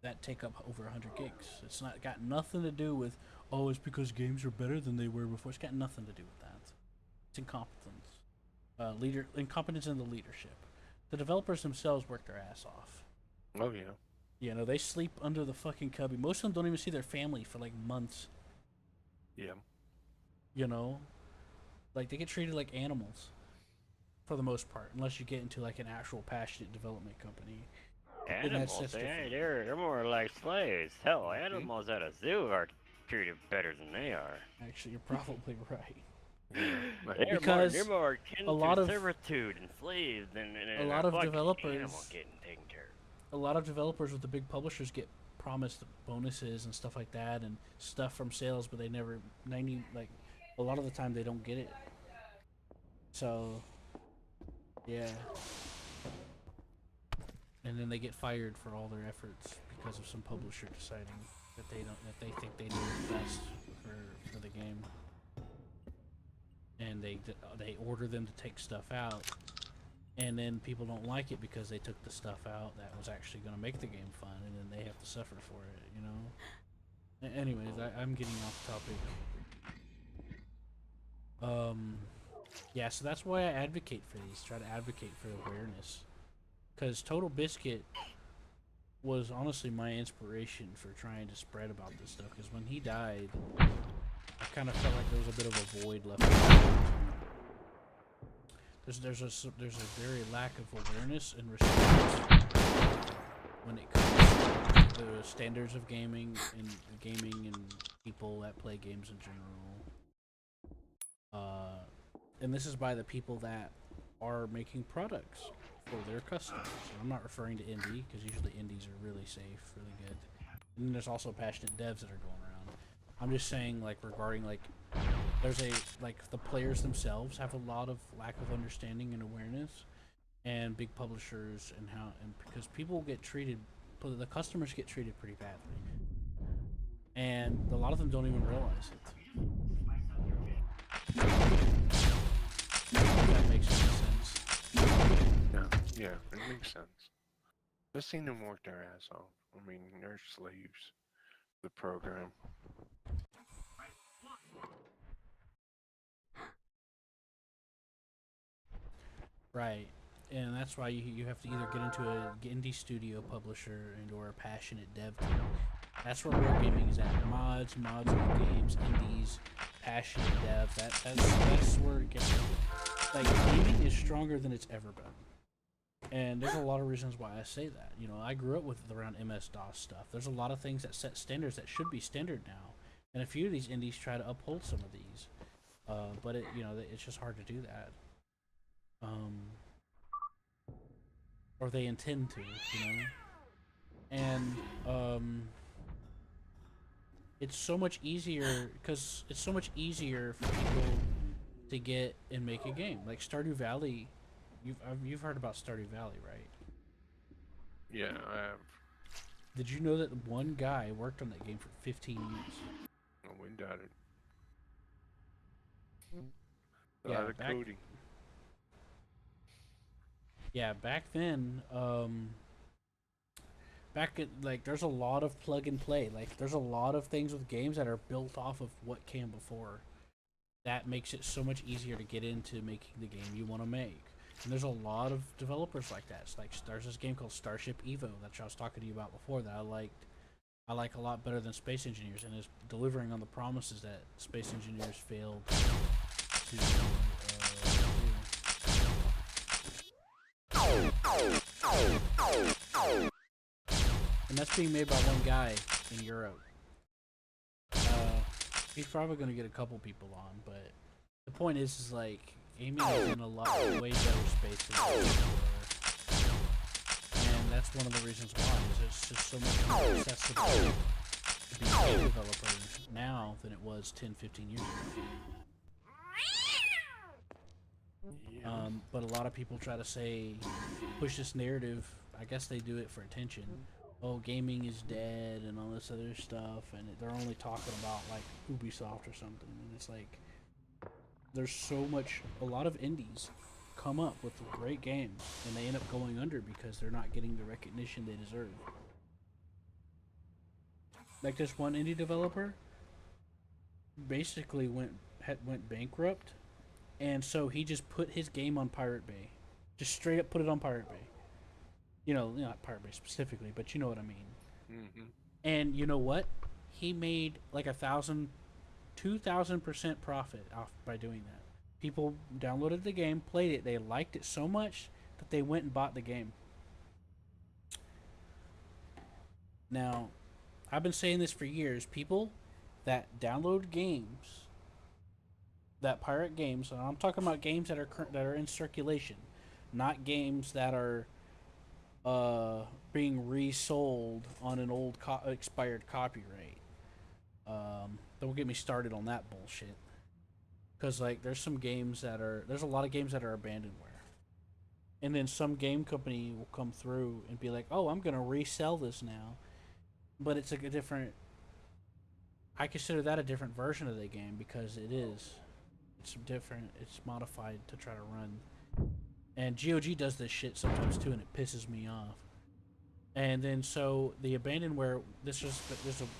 that take up over 100 gigs. It's not got nothing to do with, oh, it's because games are better than they were before. It's got nothing to do with that. It's incompetence. Incompetence in the leadership. The developers themselves work their ass off.
Oh, yeah.
You know, they sleep under the fucking cubby. Most of them don't even see their family for like months.
Yeah.
You know? Like, they get treated like animals. For the most part. Unless you get into like an actual passionate development company.
Animals, they're more like slaves. Hell, animals at a zoo are treated better than they are.
Actually, you're probably right.
Because they're more akin to servitude and slaves than
a lot of developers
getting taken care of.
A lot of developers with the big publishers get promised bonuses and stuff like that and stuff from sales, but they never a lot of the time they don't get it. So yeah. And then they get fired for all their efforts because of some publisher deciding that they think they know the best for the game. And they order them to take stuff out, and then people don't like it because they took the stuff out that was actually going to make the game fun, and then they have to suffer for it, you know? Anyways, I'm getting off topic. Yeah, so that's why I advocate for these, try to advocate for awareness. Because Total Biscuit was honestly my inspiration for trying to spread about this stuff, because when he died, I kind of felt like there was a bit of a void left. there's a very lack of awareness and respect when it comes to the standards of gaming and people that play games in general. And this is by the people that are making products for their customers. And I'm not referring to indie, because usually indies are really safe, really good. And then there's also passionate devs that are going around. I'm just saying, like, regarding, like, there's the players themselves have a lot of lack of understanding and awareness, and big publishers, and because people get treated, the customers get treated pretty badly. And a lot of them don't even realize it. If that makes any sense.
Yeah, it makes sense. I've seen them work their ass off. I mean, they're slaves. The program.
Right. And that's why you have to either get into a indie studio publisher and or a passionate dev team. That's where real gaming is at. Mods of games, indies, passionate dev. That's where it gets. Like, gaming is stronger than it's ever been. And there's a lot of reasons why I say that. You know, I grew up with around MS-DOS stuff. There's a lot of things that set standards that should be standard now. And a few of these indies try to uphold some of these. But it's just hard to do that. Or they intend to, And it's so much easier because it's so much easier for people to get and make a game. Like Stardew Valley, you've heard about Stardew Valley, right?
Yeah, I have.
Did you know that one guy worked on that game for 15 years?
I wouldn't doubt it.
Yeah,
coding.
Yeah, back then, there's a lot of plug and play. Like, there's a lot of things with games that are built off of what came before. That makes it so much easier to get into making the game you want to make. And there's a lot of developers like that. It's like, there's this game called Starship Evo that I was talking to you about before that I like a lot better than Space Engineers, and is delivering on the promises that Space Engineers failed to do. And that's being made by one guy in Europe. He's probably going to get a couple people on, but the point is like, gaming is in a lot way better space than it was before. And that's one of the reasons why, is it's just so much more accessible to be a game developer now than it was 10, 15 years ago. But a lot of people try to push this narrative. I guess they do it for attention. Oh, gaming is dead and all this other stuff, and they're only talking about like Ubisoft or something. And it's like, there's a lot of indies come up with great games, and they end up going under because they're not getting the recognition they deserve. Like this one indie developer basically went bankrupt. And so he just put his game on Pirate Bay. Just straight up put it on Pirate Bay. Not Pirate Bay specifically, but you know what I mean.
Mm-hmm.
And you know what? He made like 2,000% profit off by doing that. People downloaded the game, played it, they liked it so much that they went and bought the game. Now, I've been saying this for years. People that download games, that pirate games, and I'm talking about games that are in circulation, not games that are being resold on an old expired copyright. Don't get me started on that bullshit. Because like there's a lot of games that are abandonware, and then some game company will come through and be like, "Oh, I'm gonna resell this now," but it's like a different. I consider that a different version of the game because it is. It's different. It's modified to try to run. And GOG does this shit sometimes too, and it pisses me off. And then so the abandonware, there's an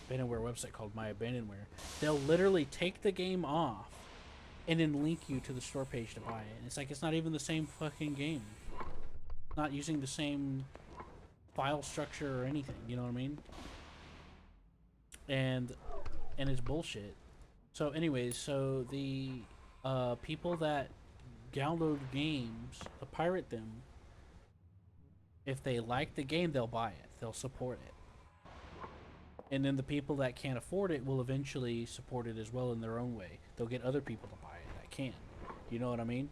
abandonware website called My Abandonware. They'll literally take the game off and then link you to the store page to buy it. And it's like, it's not even the same fucking game. Not using the same file structure or anything, you know what I mean? And it's bullshit. So anyways, so the people that download games, to pirate them, if they like the game, they'll buy it. They'll support it. And then the people that can't afford it will eventually support it as well in their own way. They'll get other people to buy it that can. You know what I mean?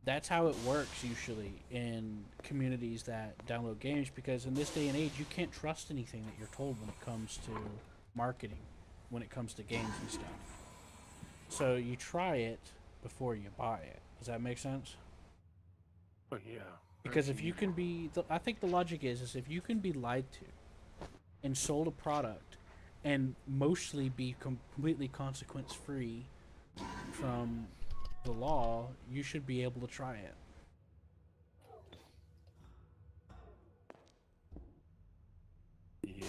That's how it works usually in communities that download games, because in this day and age, you can't trust anything that you're told when it comes to marketing, when it comes to games and stuff. So you try it before you buy it. Does that make sense?
Oh yeah.
Because
that's
if you can be, I think the logic is if you can be lied to and sold a product and mostly be completely consequence free from the law, you should be able to try it.
Yeah.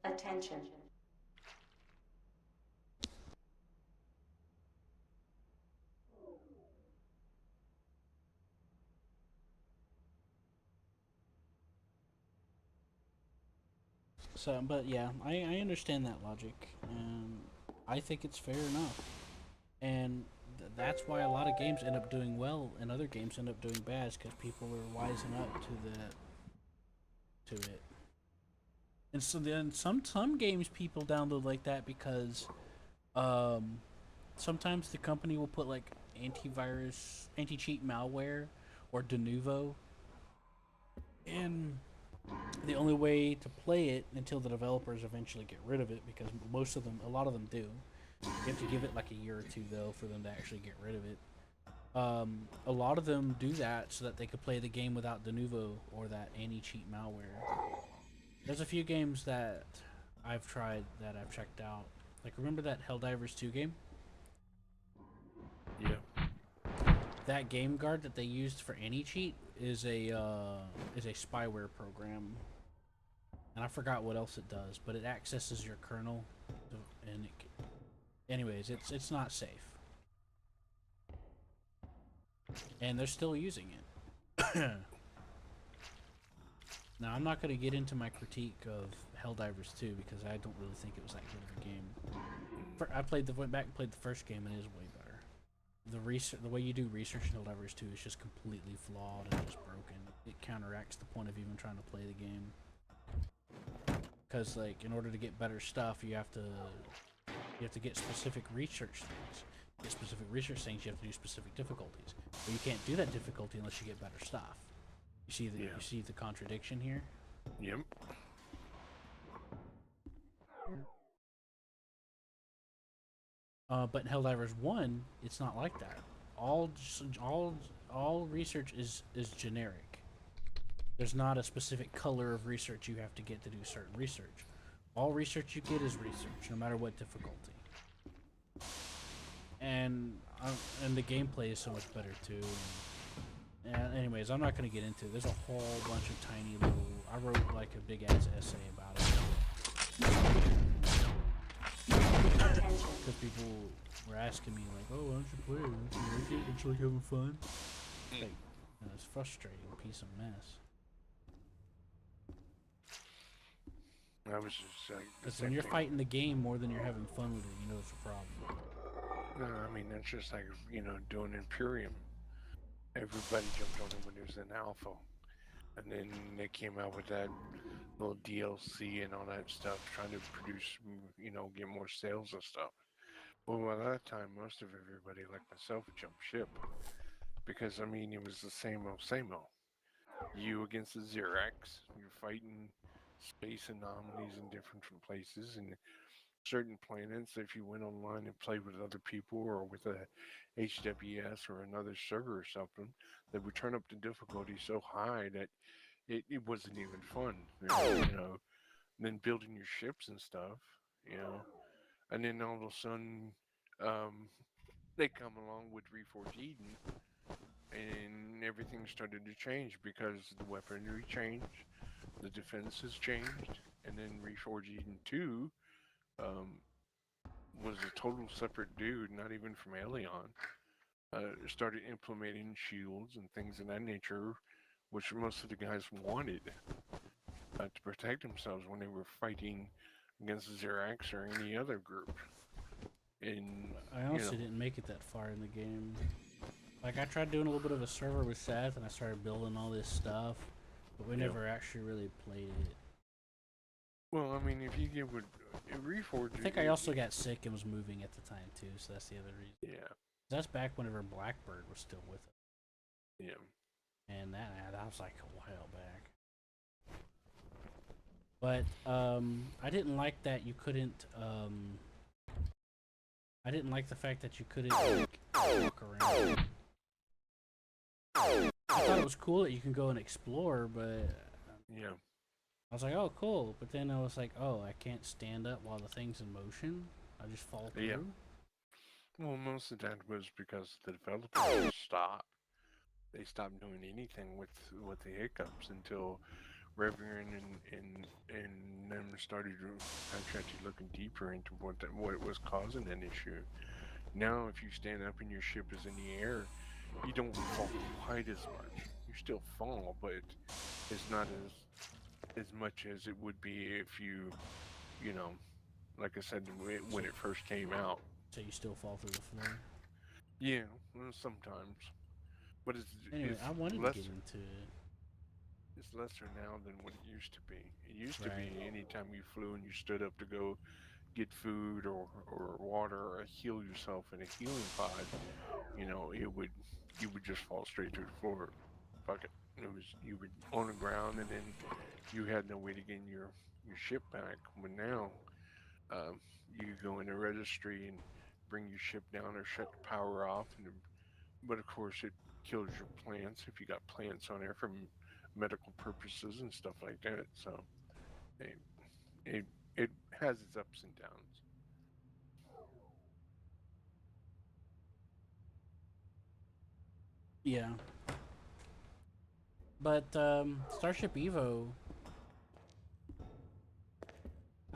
Attention.
So, but yeah, I understand that logic, and I think it's fair enough. And that's why a lot of games end up doing well, and other games end up doing bad, because people are wising up to it. And so then some games people download like that because sometimes the company will put like antivirus, anti-cheat malware, or de novo, and the only way to play it until the developers eventually get rid of it, because a lot of them do. You have to give it like a year or two though for them to actually get rid of it. A lot of them do that so that they could play the game without de novo or that anti-cheat malware. There's a few games that I've tried that I've checked out. Like, remember that Helldivers 2 game?
Yeah.
That game guard that they used for anti-cheat is a spyware program, and I forgot what else it does, but it accesses your kernel, and anyways, it's not safe, and they're still using it. Now, I'm not going to get into my critique of Helldivers 2 because I don't really think it was that good of a game. I went back and played the first game, and it is way better. The way you do research in Helldivers 2 is just completely flawed and just broken. It counteracts the point of even trying to play the game. Because, like, in order to get better stuff, you have to get specific research things. To get specific research things, you have to do specific difficulties. But you can't do that difficulty unless you get better stuff. You see the contradiction here?
Yep.
But in Helldivers 1, it's not like that. All research is generic. There's not a specific color of research you have to get to do certain research. All research you get is research, no matter what difficulty. And the gameplay is so much better too. And anyways, I'm not going to get into it. There's a whole bunch of tiny little... I wrote like a big ass essay about it. Because people were asking me like, "Oh, why don't you play it? Don't you like it? Don't you like having fun?" Like, it's frustrating piece of mess.
I was just like,
Because when you're fighting the game more than you're having fun with it, you know it's a problem.
no, I mean that's just like doing Imperium. Everybody jumped on it when it was in alpha, and then they came out with that little DLC and all that stuff, trying to produce, get more sales and stuff. Well, by that time, most of everybody, like myself, jumped ship because I mean it was the same old, same old. You against the Xerax, you're fighting, space anomalies in different places, and certain planets, if you went online and played with other people or with a HWS or another server or something, they would turn up the difficulty so high that it wasn't even fun. You know, then building your ships and stuff, you know, and then all of a sudden, um, they come along with Reforged Eden, and everything started to change because the weaponry changed, the defenses changed, and then Reforged Eden 2 um, was a total separate dude, not even from Aeon. Started implementing shields and things of that nature, which most of the guys wanted to protect themselves when they were fighting against Xerax or any other group. And
I honestly didn't make it that far in the game. Like, I tried doing a little bit of a server with Seth, and I started building all this stuff, but we never actually really played it.
Well, I mean, if you get with Reforged,
I think I also got sick and was moving at the time too, so that's the other reason.
Yeah.
That's back whenever Blackbird was still with us.
Yeah.
And that was like a while back. But I didn't like that you couldn't. I didn't like the fact that you couldn't like, walk around. I thought it was cool that you can go and explore, but
Yeah.
I was like, oh, cool. But then I was like, oh, I can't stand up while the thing's in motion. I just fall through.
Yeah. Well, most of that was because the developers stopped. They stopped doing anything with the hiccups until Reverend and them started actually looking deeper into what was causing an issue. Now, if you stand up and your ship is in the air, you don't fall quite as much. You still fall, but it's not as much as it would be if you know, like I said when it first came out.
So you still fall through the floor.
Yeah, well, sometimes, but
Anyway,
it's
I wanted
lesser.
to get into it.
It's lesser now than what it used to be. It used to be anytime you flew and you stood up to go get food or water or heal yourself in a healing pod, you know, you would just fall straight to the floor. Fuck it. It was you were on the ground and then you had no way to get your ship back. But now, you could go in the registry and bring your ship down or shut the power off. But of course, it kills your plants if you got plants on there for medical purposes and stuff like that. So it it has its ups and downs.
Yeah. But Starship Evo,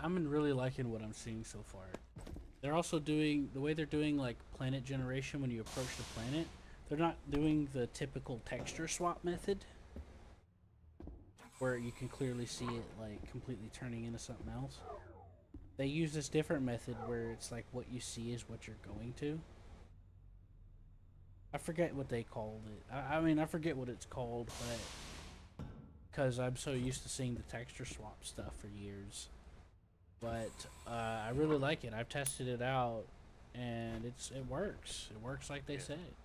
I'm really liking what I'm seeing so far. They're also doing the way they're doing like planet generation when you approach the planet. They're not doing the typical texture swap method where you can clearly see it like completely turning into something else. They use this different method where it's like what you see is what you're going to. I forget what they called it. I mean, I forget what it's called, but because I'm so used to seeing the texture swap stuff for years. But I really like it. I've tested it out, and it works. It works like they said.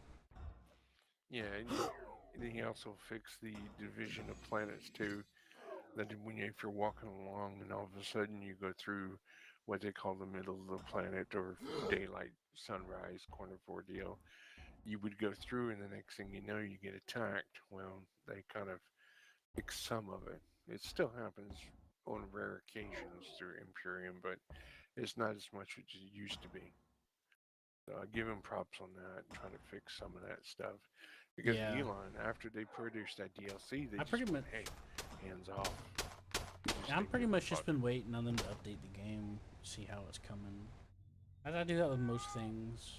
Yeah, and he also fixed the division of planets too. That if you're walking along and all of a sudden you go through what they call the middle of the planet or daylight sunrise corner deal, you would go through and the next thing you know you get attacked. Well, they kind of fix some of it. It still happens on rare occasions through Imperium, but it's not as much as it used to be. So I give him props on that, trying to fix some of that stuff. Because Elon, after they produced that DLC, they just went, hey, hands off.
I'm pretty much just been waiting on them to update the game, see how it's coming. I do that with most things.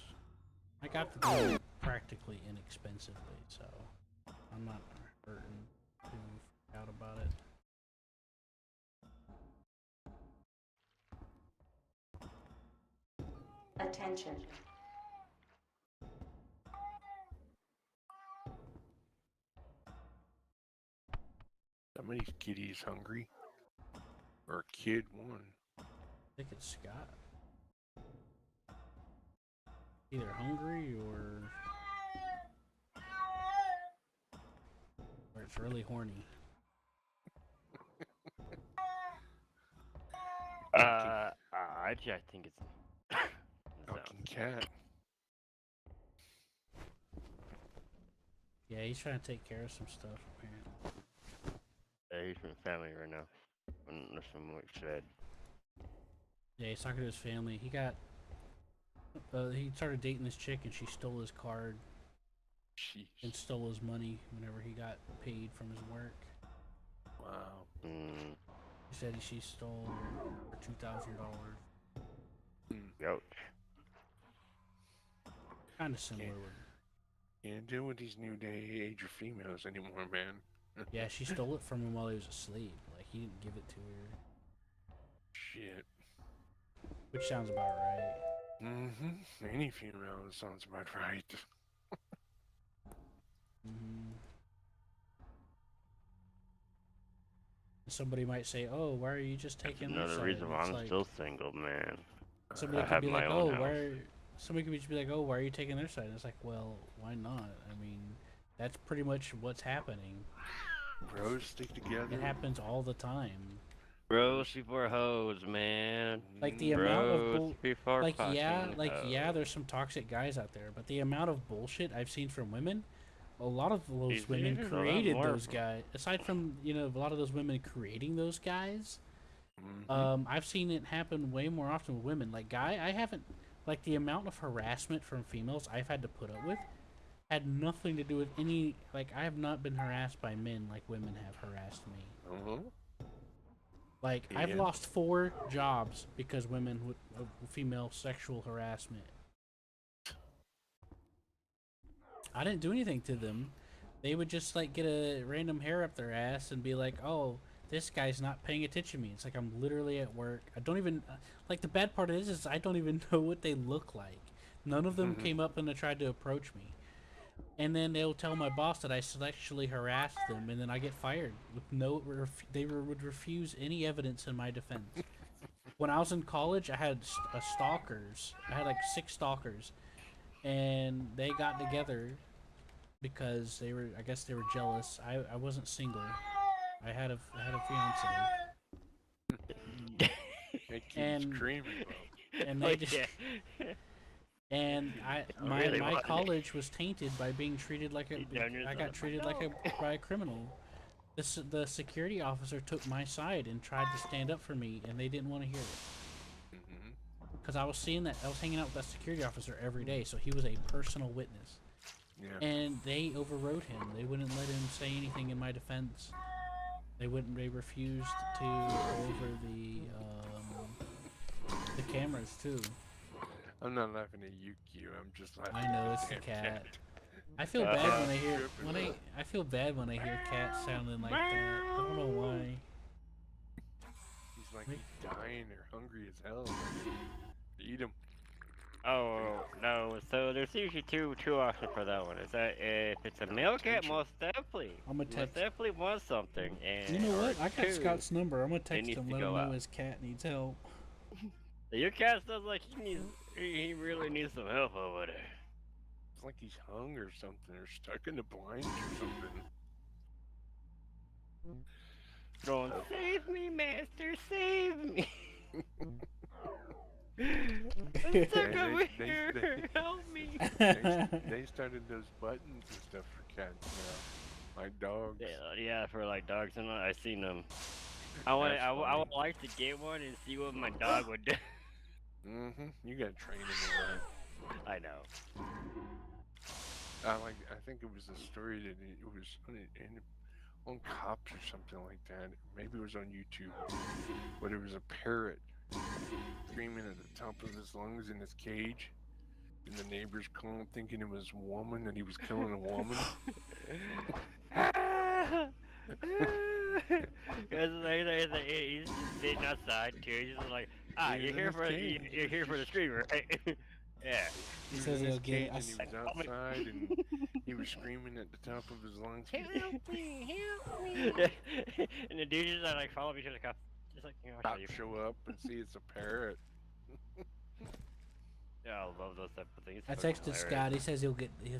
I got the game practically inexpensively, so I'm not hurting too out about it.
Attention.
Somebody's kitty's hungry. Or a kid won.
I think it's Scott. Either hungry or it's really horny.
Actually, I think it's.
Fucking cat.
Yeah, he's trying to take care of some stuff, apparently.
Yeah, he's from family right now. There's some like said.
Yeah, he's talking to his family. He started dating this chick and she stole his card and
Sheesh.
stole his money whenever he got paid from his work.
Wow.
Mm,
He said she stole for $2,000.
ouch.
Kind of similar.
Can't deal with these new day age of females anymore, man.
Yeah, she stole it from him while he was asleep. Like, he didn't give it to her.
Shit.
Which sounds about right.
Any female sounds about right.
Somebody might say, "Oh, why are you just taking their
Another
side?"
reason why
It's
I'm
like,
still single, man.
somebody
I
could
have
be
my
like,
own
"Oh,
house.
Somebody could just be like, "Oh, why are you taking their side?" And it's like, well, why not? I mean, that's pretty much what's happening.
Bros stick together.
It happens all the time.
Bros before hoes, man.
Like the amount of
Bros before
yeah, there's some toxic guys out there, but the amount of bullshit I've seen from women, a lot of those
These
women
days, there's a lot
created
more
those
from-
guys. Aside from a lot of those women creating those guys,
Mhm.
I've seen it happen way more often with women. Like I haven't like the amount of harassment from females I've had to put up with had nothing to do with any like I have not been harassed by men like women have harassed me. Like I've
Yeah.
lost 4 jobs because women with female sexual harassment. I didn't do anything to them. They would just like get a random hair up their ass and be like, "Oh, this guy's not paying attention to me." It's like I'm literally at work. I don't even like the bad part is I don't even know what they look like. None of them came up and they tried to approach me. And then they'll tell my boss that I sexually harassed them, and then I get fired with would refuse any evidence in my defense. When I was in college, I had stalkers. I had like 6 stalkers, and they got together because I guess they were jealous. I wasn't single. I had a fiance,
It keeps
And-
screaming, bro.
and they just and my
really want it.
college was tainted by being treated like a.
Down your
I
thumb.
got treated like by a criminal. The security officer took my side and tried to stand up for me, and they didn't want to hear it. Because I was hanging out with that security officer every day, so he was a personal witness.
Yeah.
And they overrode him. They wouldn't let him say anything in my defense. They refused to go over the cameras too.
I'm not laughing at you. I'm just laughing.
I know
at
it's
the
the
damn
cat. I feel bad when I hear
tripping,
I feel bad when I hear cats sounding like that. I don't know why.
He's like he's dying or hungry as hell. Eat him.
Oh no! So there's usually two options for that one. Is that if it's a male cat, most definitely,
I'm gonna
most
text.
definitely wants something. And
You know what?
or
I got
two,
Scott's number. I'm gonna text
needs
him,
to
let him
go
know
out.
his cat needs help.
Your cat sounds like he really needs some help over there.
It's like he's hung or something, or stuck in the blinds or something.
Going, save me, master, save me. I'm stuck
Yeah,
over
they-
here. Help me.
They started those buttons and stuff for cats now, like dogs.
Yeah, for like dogs and all. I seen them. I would like to get one and see what my dog would do.
You gotta train him in that.
I know.
I think it was a story that it was on Cops or something like that. Maybe it was on YouTube, but it was a parrot screaming at the top of his lungs in his cage, and the neighbors calling, thinking it was a woman, that he was killing a woman.
He's just sitting outside too. He's just like,
He's in his cage.
you're here for the stream, right? Yeah.
He
was
says
in
he'll
his
get
cage
it.
and he was outside and he was screaming at the top of his lungs.
Help me, help me. And the dudes just like follow me to the cops. Just like, you know, I'll show you.
Show up and see it's a parrot.
Yeah, I love those type of things.
I
Fucking
texted
hilarious.
Scott. He says he'll get him.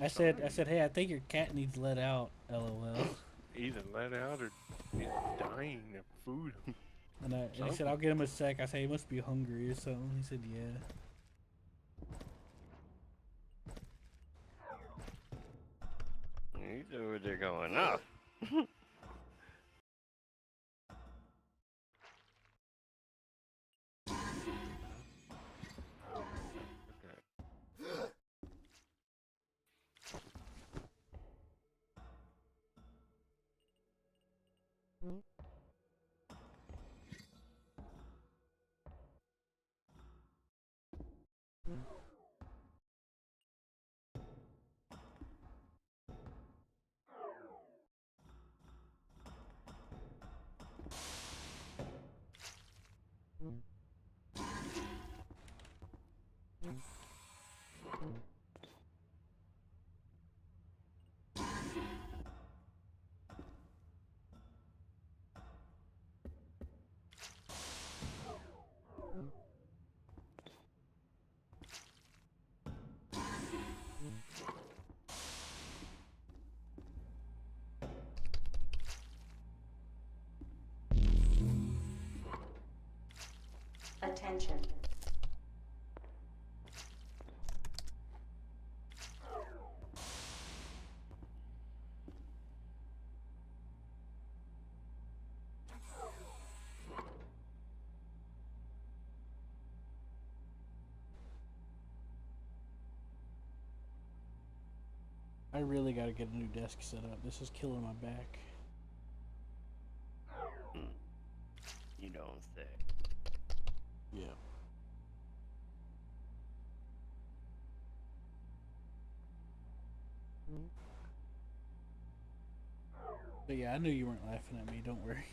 It's
I
fine.
said, hey, I think your cat needs let out. LOL.
either let out or is dying of food.
And he said, I'll get him a sec. I said, he must be hungry or something. He said, yeah.
He's over there going up.
Attention.
I really gotta get a new desk set up. This is killing my back.
You don't say.
Yeah. But yeah, I knew you weren't laughing at me. Don't worry.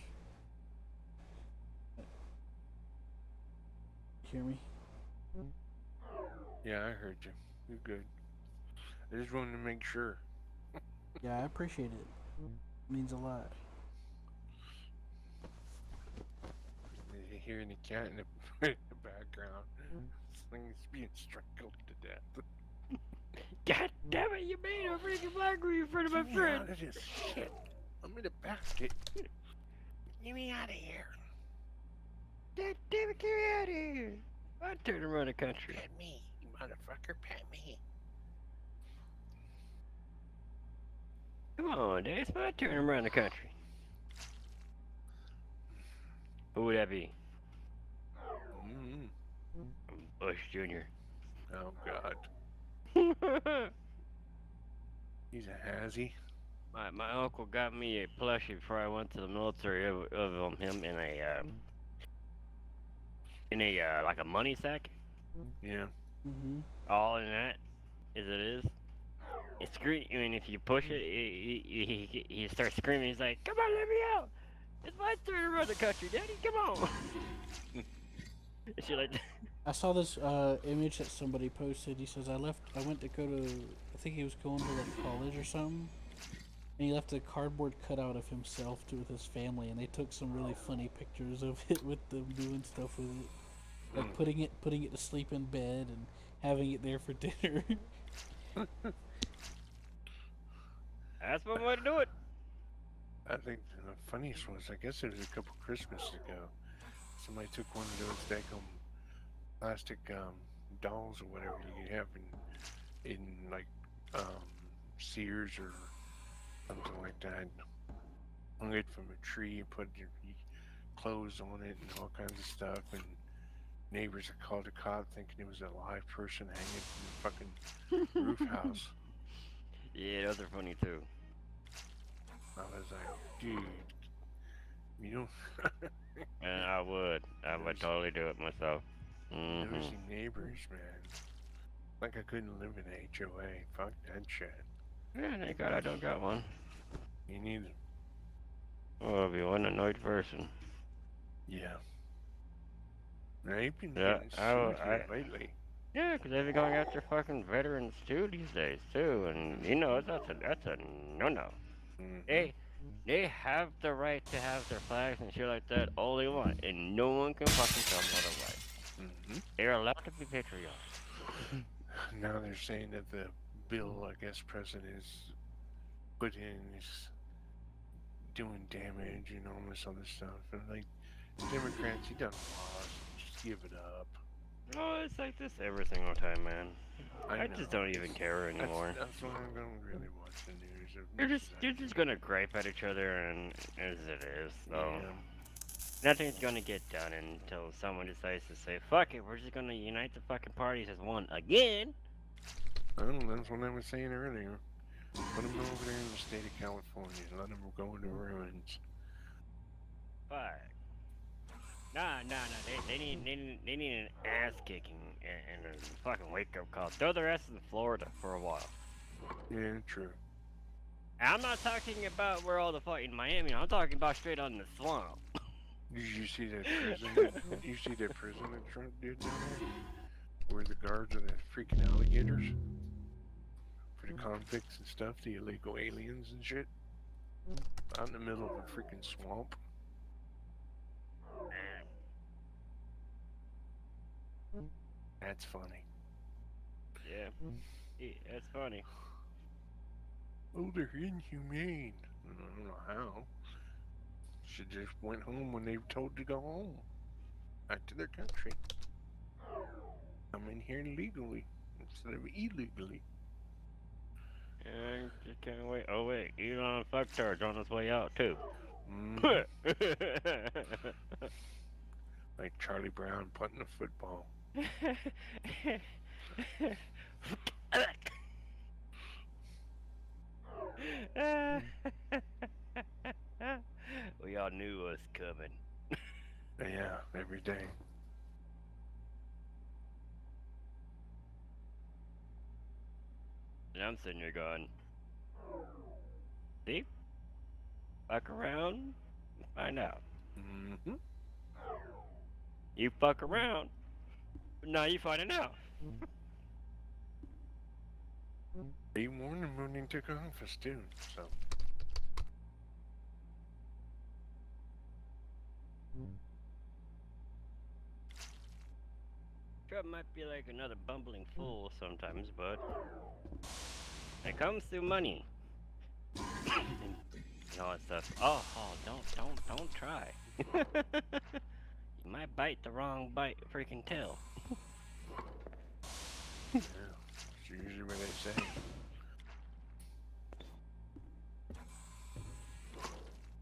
Hear me?
Yeah, I heard you. You're good. I just wanted to make sure.
Yeah, I appreciate it. It means a lot.
You're hearing the cat in the, in the background. This thing's being strangled to death.
God damn it, you made a freaking mockery in front of my
Get me
friend.
out of this shit. I'm in a basket. Get me out of here.
God damn it, get me out of here. I turn around the country.
Pet me, you motherfucker. Pet me.
Come on, Dave, it's my turn around the country. Who would that be?
Mm-hmm.
Bush Jr.
Oh, God. He's a hazzy.
My uncle got me a plushie before I went to the military of him in a like a money sack.
Yeah.
Mm-hmm.
All in that, as it is. It's scream. I mean, if you push it, he starts screaming. He's like, "Come on, let me out! It's my turn to run the country, Daddy. Come on!" And she like,
I saw this image that somebody posted. He says, I went to go to, I think he was going to like college or something. And he left a cardboard cutout of himself with his family, and they took some really funny pictures of it with them doing stuff with it. Like putting it to sleep in bed and having it there for dinner.
"That's one way to do it."
I think the funniest was, I guess it was a couple Christmases ago. Somebody took one of those daggum plastic dolls or whatever you could have in like Sears or something like that. Hung it from a tree, put your clothes on it and all kinds of stuff. And neighbors had called a cop thinking it was a live person hanging from the fucking roof house.
Yeah, those are funny too.
I was like, dude, you don't.
And I would totally do it myself.
Nosy neighbors, man. Like I couldn't live in HOA. Fuck that shit.
Yeah, thank God I don't got one.
Me neither.
Oh, I'll be one annoyed person.
Yeah. Now you've been
Yeah,
getting sued here lately.
Yeah, 'cause they've been going after fucking veterans too these days too, and you know that's a no-no.
Mm-hmm.
They have the right to have their flags and shit like that all they want, and no one can fucking tell them otherwise.
Mm-hmm.
They're allowed to be patriots.
Now they're saying that the bill, I guess, President is put in is doing damage and all this other stuff. And like, Democrats, he done lost. Just give it up.
Oh, it's like this every single time, man. I
know.
just don't even care anymore.
That's why I don't really watch the news.
You're just gonna gripe at each other, and as it is, so
Yeah.
nothing's gonna get done until someone decides to say, "Fuck it, we're just gonna unite the fucking parties as one again."
Well, that's what I was saying earlier. Put them over there in the state of California. Let them go into ruins.
Fuck. Nah. They need an ass kicking and a fucking wake up call. Throw their ass in Florida for a while.
Yeah, true.
And I'm not talking about where all the fucking Miami. I'm talking about straight on the swamp.
Did you see that prison? You see that prison that Trump did down there, where the guards are the freaking alligators for the convicts and stuff, the illegal aliens and shit, out in the middle of a freaking swamp. That's funny.
Yeah, that's funny.
Oh, they're inhumane. I don't know how. Should just went home when they were told to go home, back to their country. Come in here legally instead of illegally.
Yeah, I just can't wait. Oh wait, Elon fucktard's on his way out too.
Mm, like Charlie Brown putting a football.
We all knew it was coming.
Yeah, every day.
And I'm sitting here going, see? Fuck around, find out.
Mm-hmm.
You fuck around, now you finding out.
They warned him when he took office too, so.
Trump might be like another bumbling fool sometimes, but when it comes to money and all that stuff, don't try. You might bite the wrong freaking tail.
Yeah, that's usually what they say.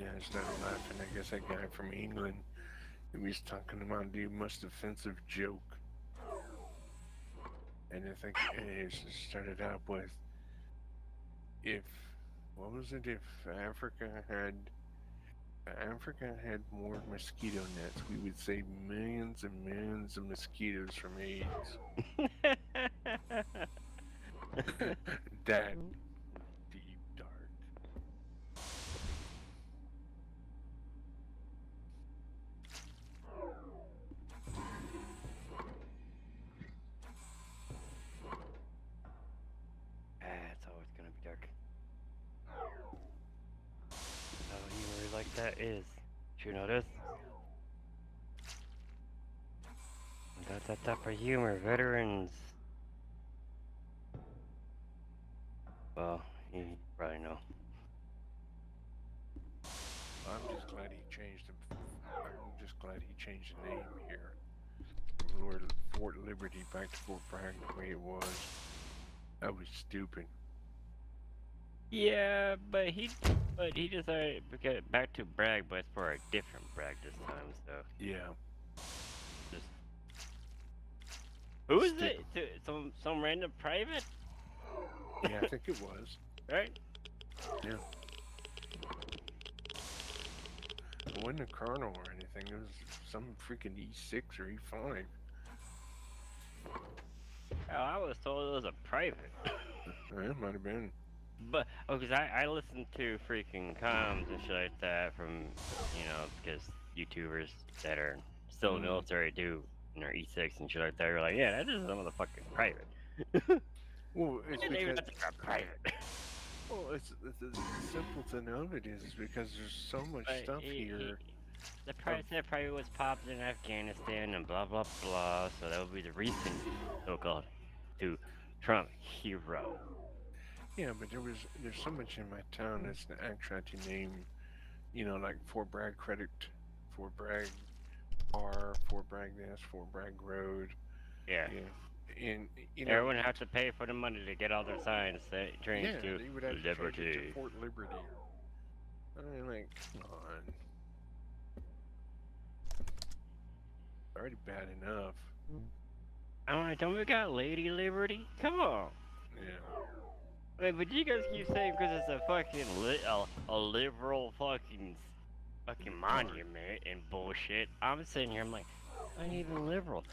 Yeah, I started laughing. I guess that guy from England, he was talking about the most offensive joke. And I think it started out with, what was it, if Africa had more mosquito nets, we would save millions and millions of mosquitoes from AIDS. That deep dark.
It's always gonna be dark. How humor like that is. Did you notice? That type of humor, veterans. Well, you probably know.
I'm just glad he changed the name here. Fort Liberty back to Fort Bragg the way it was. That was stupid.
Yeah, but he decided to get back to Bragg, but it's for a different Bragg this time. So
Yeah.
just who is it? Some random private,
Yeah, I think it was.
right?
Yeah. It wasn't a Colonel or anything. It was some freaking E6 or E5.
Oh, I was told it was a private.
It might have been.
But because I listen to freaking comms and shit like that from because YouTubers that are still in the military do their E6 and shit like that. You're like, yeah, that is a motherfucking private.
Well, it's
It ain't
because
even a private.
well, it's the simple thing of it is because there's so much
But
stuff here.
The private was popped in Afghanistan and blah blah blah. So that would be the recent so-called to Trump hero.
Yeah, but there's so much in my town that's actually name like Fort Bragg credit, Fort Bragg R, Fort Bragg this, Fort Bragg Road.
Yeah.
Yeah. And
Everyone has to pay for the money to get all their signs changed
yeah,
to
they would have to change it to
Liberty.
Fort Liberty. I mean, like, come on. It's already bad enough.
I'm like, don't we got Lady Liberty? Come on.
Yeah.
Wait, but you guys keep saying because it's a fucking a liberal fucking monument and bullshit. I'm sitting here, I'm like, not even liberal.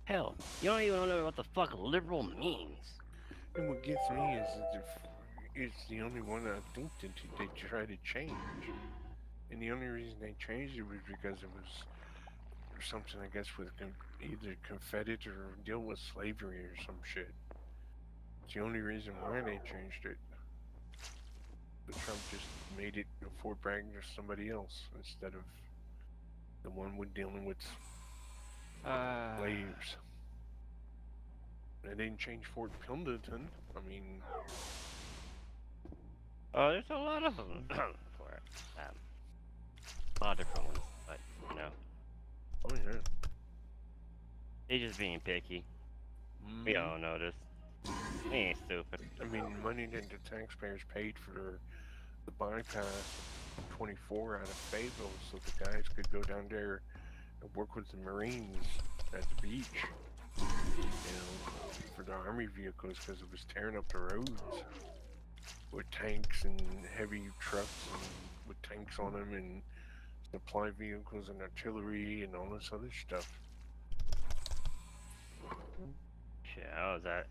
Hell, you don't even know what the fuck liberal means.
And what gets me is that it's the only one I think that they try to change. And the only reason they changed it was because it was something, I guess, with either Confederate or deal with slavery or some shit. It's the only reason why they changed it. But Trump just made it Fort Bragg or somebody else instead of the one with dealing with slaves. They didn't change Fort Pendleton. I mean,
Oh, there's a lot of them for it. A lot of different ones, but you know,
oh yeah.
they just being picky. We all know this. They ain't stupid.
I mean, money that the taxpayers paid for the bypass 24 out of Fayetteville so the guys could go down there and work with the Marines at the beach, for the Army vehicles because it was tearing up the roads with tanks and heavy trucks and with tanks on them and supply vehicles and artillery and all this other stuff.
Shit, I was at.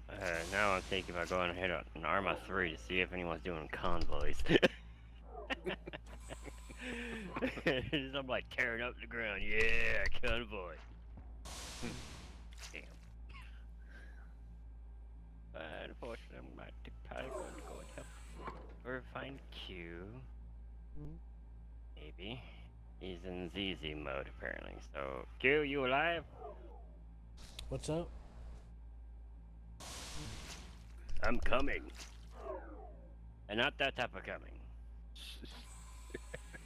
Now I'm thinking about going ahead on Arma 3 to see if anyone's doing convoys. I'm like tearing up the ground. Yeah, convoy. Damn. But unfortunately, I'm probably going to go and help or find Q. Maybe. He's in ZZ mode apparently. So, Q, you alive?
What's up?
I'm coming. And not that type of coming.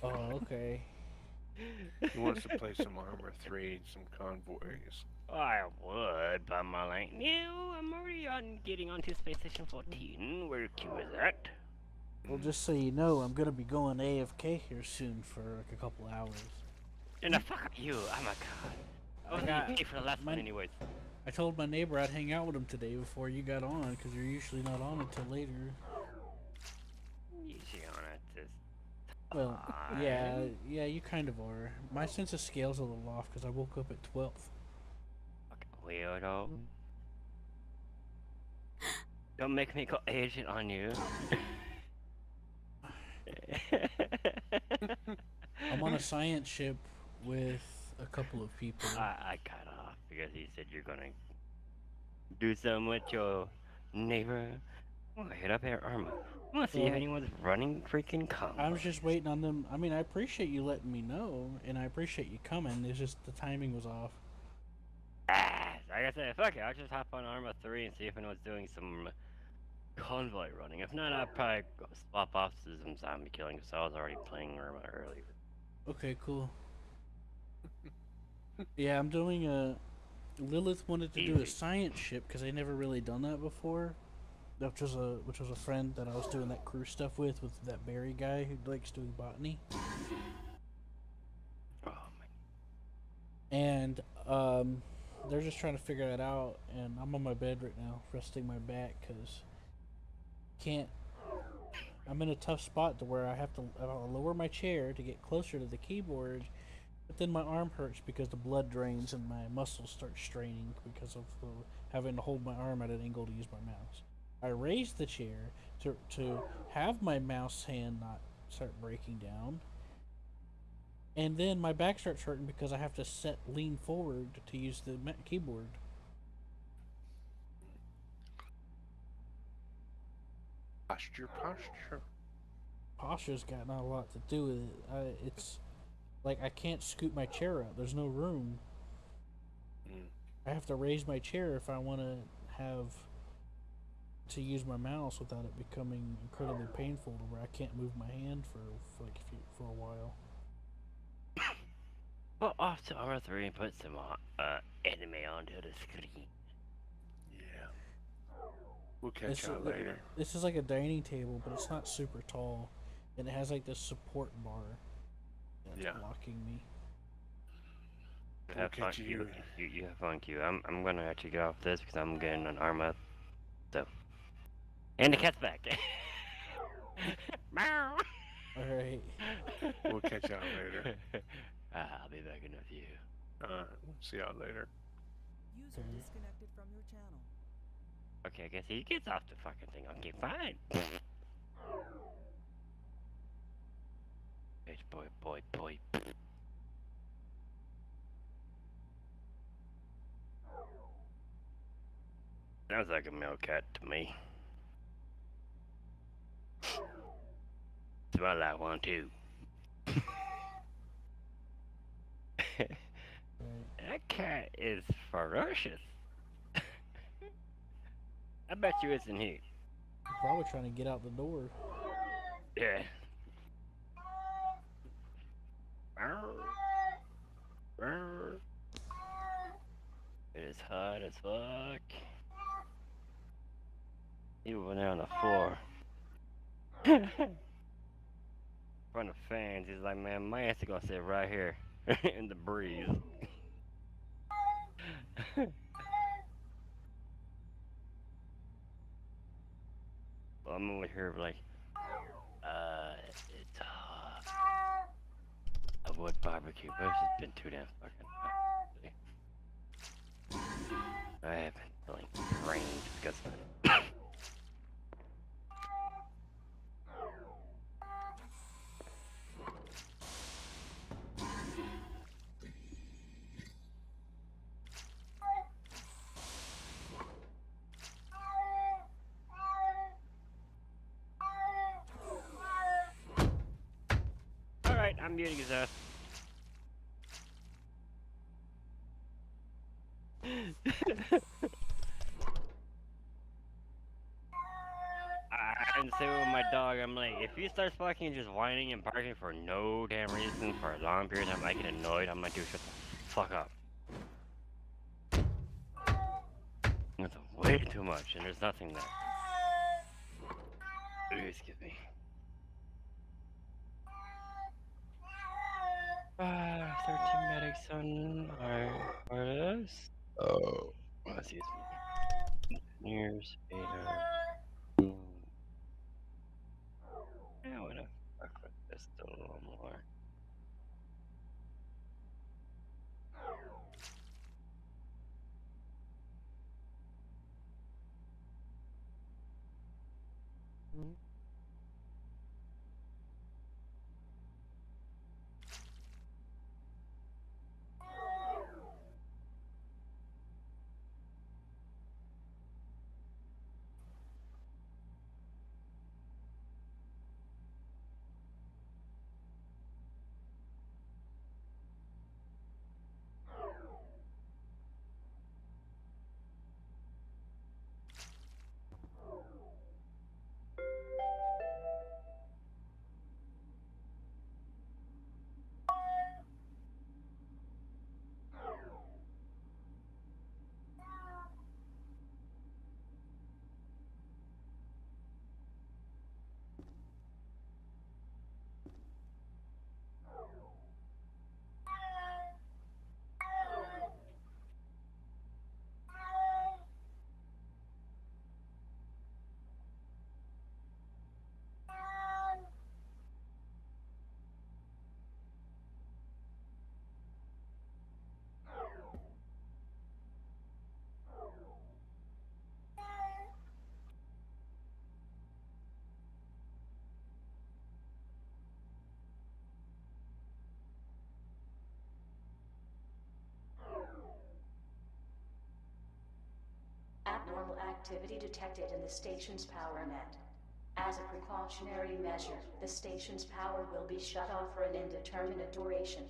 Oh, okay.
He wants to play some Armor 3 and some convoys.
I would, but I'm like, no, I'm already getting onto Space Station 14, where Q is at.
Well, just so you know, I'm gonna be going AFK here soon for like a couple hours.
And the fuck you, oh my god. I was gonna pay for the last one anyways.
I told my neighbor I'd hang out with him today before you got on, because you're usually not on until later.
Usually on at this
Well, yeah, you kind of are. My sense of scale's a little off because I woke up at 12.
fucking weirdo. Don't make me go agent on you.
I'm on a science ship with a couple of people.
I cut off because he said you're gonna do something with your neighbor. I'm gonna hit up Air Arma. I wanna see if
Well,
anyone's running freaking combo.
I was just waiting on them. I mean, I appreciate you letting me know, and I appreciate you coming. It's just the timing was off.
Like I said, fuck it, I'll just hop on Arma 3 and see if anyone's doing some convoy running. If not, I'll probably go swap off to some zombie killing because I was already playing Arma earlier.
Okay, cool. Yeah, I'm doing a. Lilith wanted to do a
Easy.
science ship because I never really done that before. Which was a friend that I was doing that crew stuff with that Barry guy who likes doing botany.
Oh my.
And they're just trying to figure that out, and I'm on my bed right now, resting my back because I'm in a tough spot to where I'll lower my chair to get closer to the keyboard, but then my arm hurts because the blood drains and my muscles start straining because of having to hold my arm at an angle to use my mouse. I raise the chair to have my mouse hand not start breaking down, and then my back starts hurting because I have to lean forward to use the keyboard.
Posture.
Posture's got not a lot to do with it. It's like I can't scoot my chair out. There's no room. I have to raise my chair if I want to have to use my mouse without it becoming incredibly painful to where I can't move my hand for a while.
Well, off to Armor 3 and put some anime onto the screen.
Yeah. We'll catch out later.
This is like a dining table, but it's not super tall, and it has like this support bar that's blocking me.
Have fun, Q. You have fun, Q. I'm gonna actually get off this because I'm getting an arm up. So, and the cat's back. Meow.
All right.
We'll catch out later.
I'll be back in a few.
We'll see y'all later.
User disconnected from your channel.
Okay, I guess he gets off the fucking thing. Okay, fine. Bitch, boy. Sounds like a male cat to me. Smell like one too. That cat is ferocious. I bet you it's in here.
Probably trying to get out the door.
Yeah. It is hot as fuck. Even when they're on the floor. In front of fans, he's like, man, my ass is gonna sit right here in the breeze. Well, I'm over here like, it's hot. I would barbecue, but it's just been too damn fucking hot. I have been feeling drained because of it. Alright, I'm muting his ass. I didn't say with my dog, I'm like, if he starts fucking just whining and barking for no damn reason for a long period of time, I get annoyed. I'm like, dude, shut the fuck up. That's way too much, and there's nothing there. Excuse me. 13 medics on our this. Oh, excuse me. Engineers, AR. I wanna fuck with this a little more.
Abnormal activity detected in the station's power net. As a precautionary measure, the station's power will be shut off for an indeterminate duration.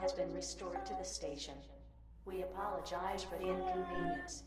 has been restored to the station. We apologize for the inconvenience.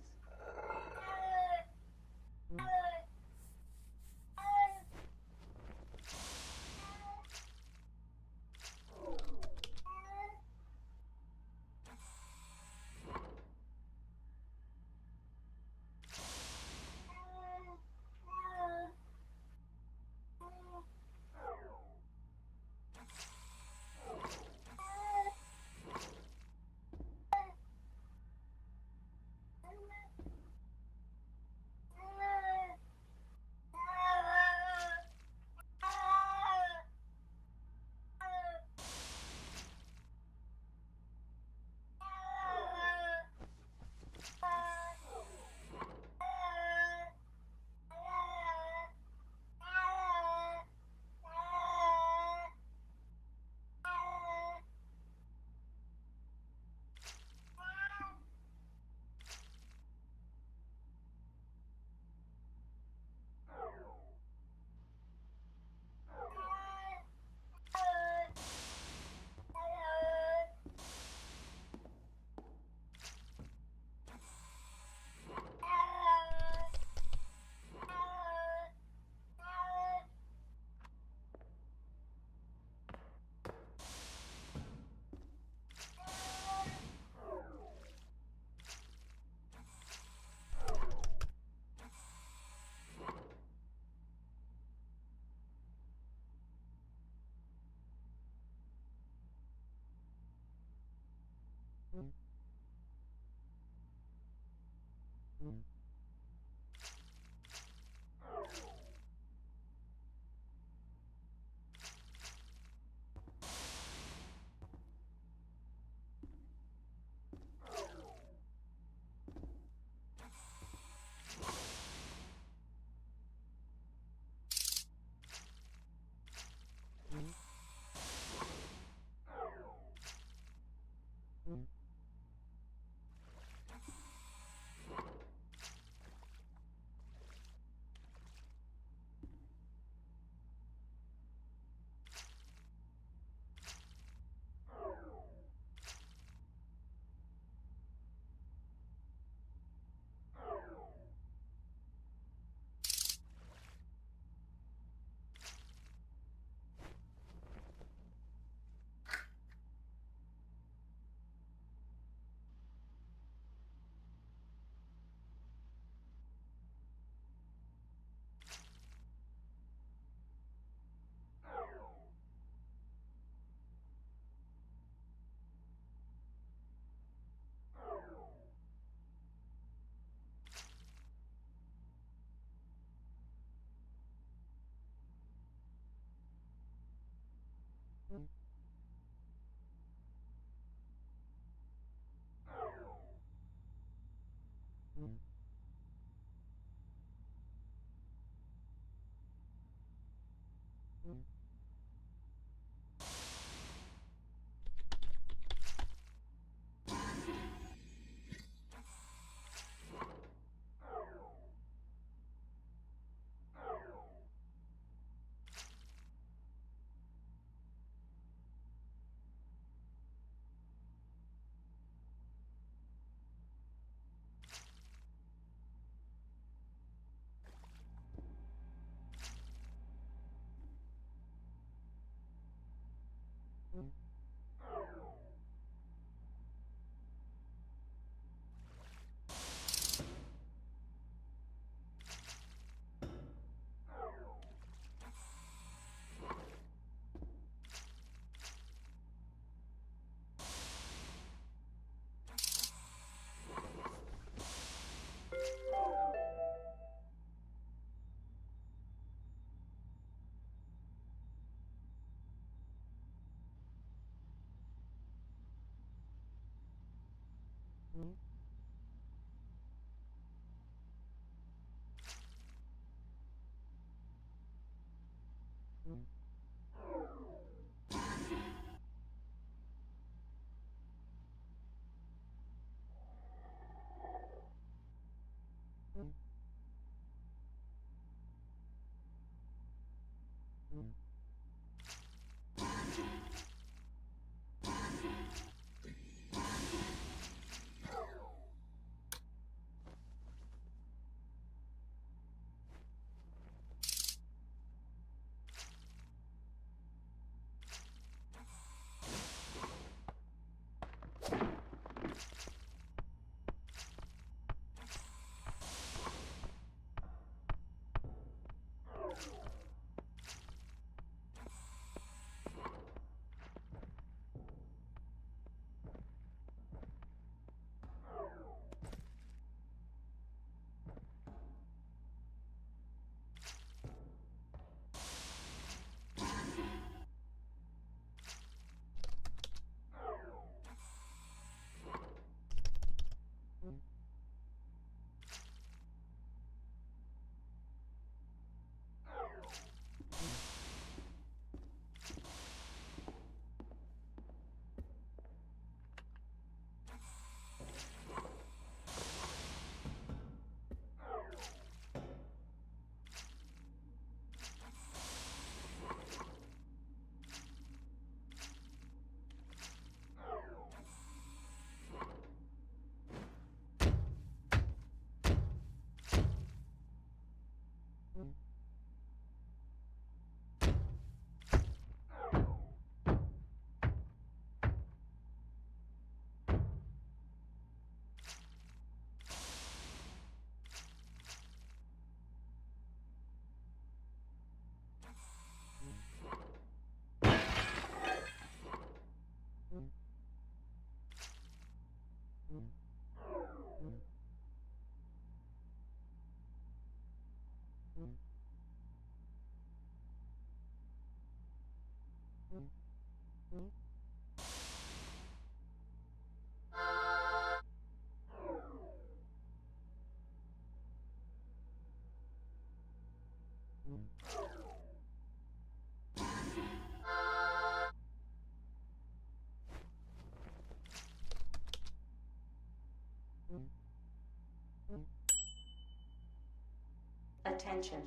Attention.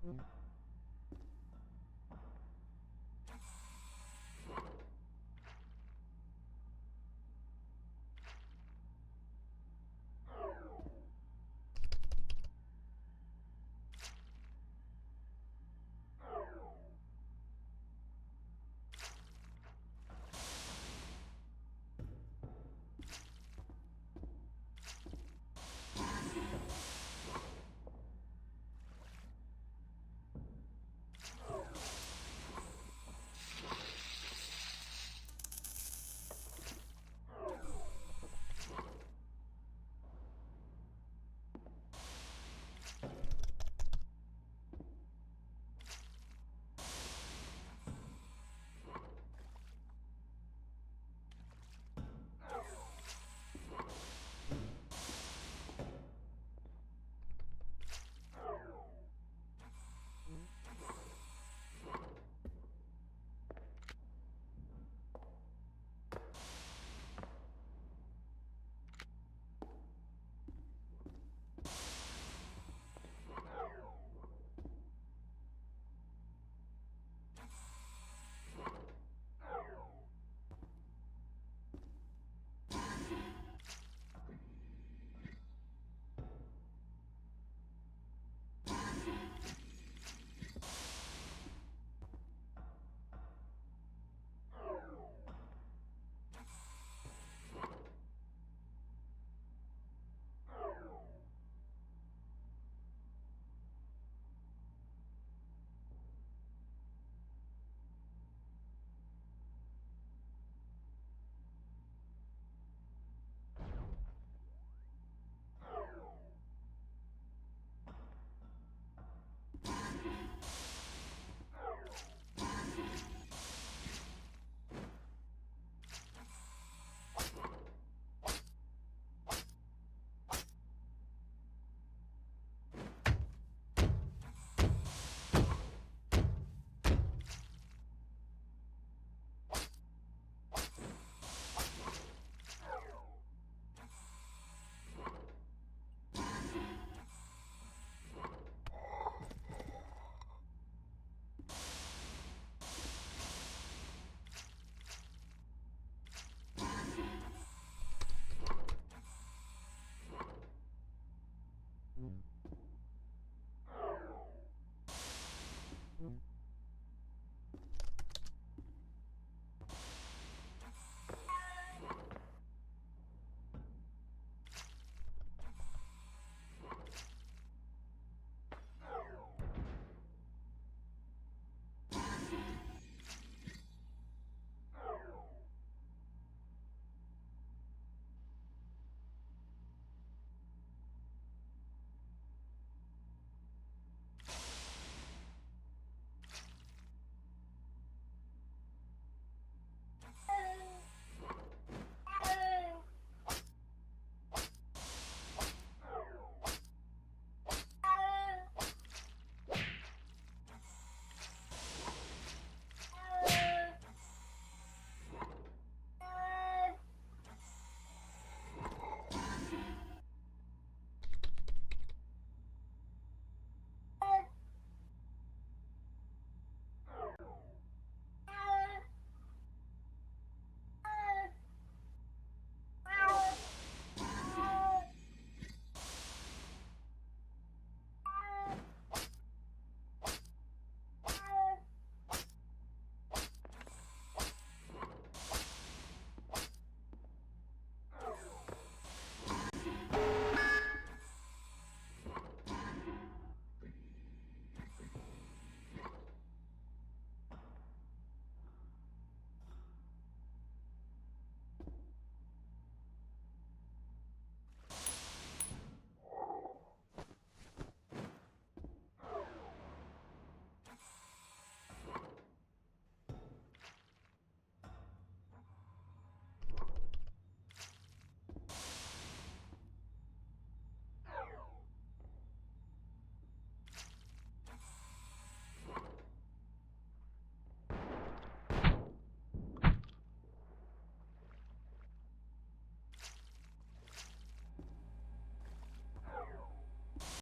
Mm-hmm.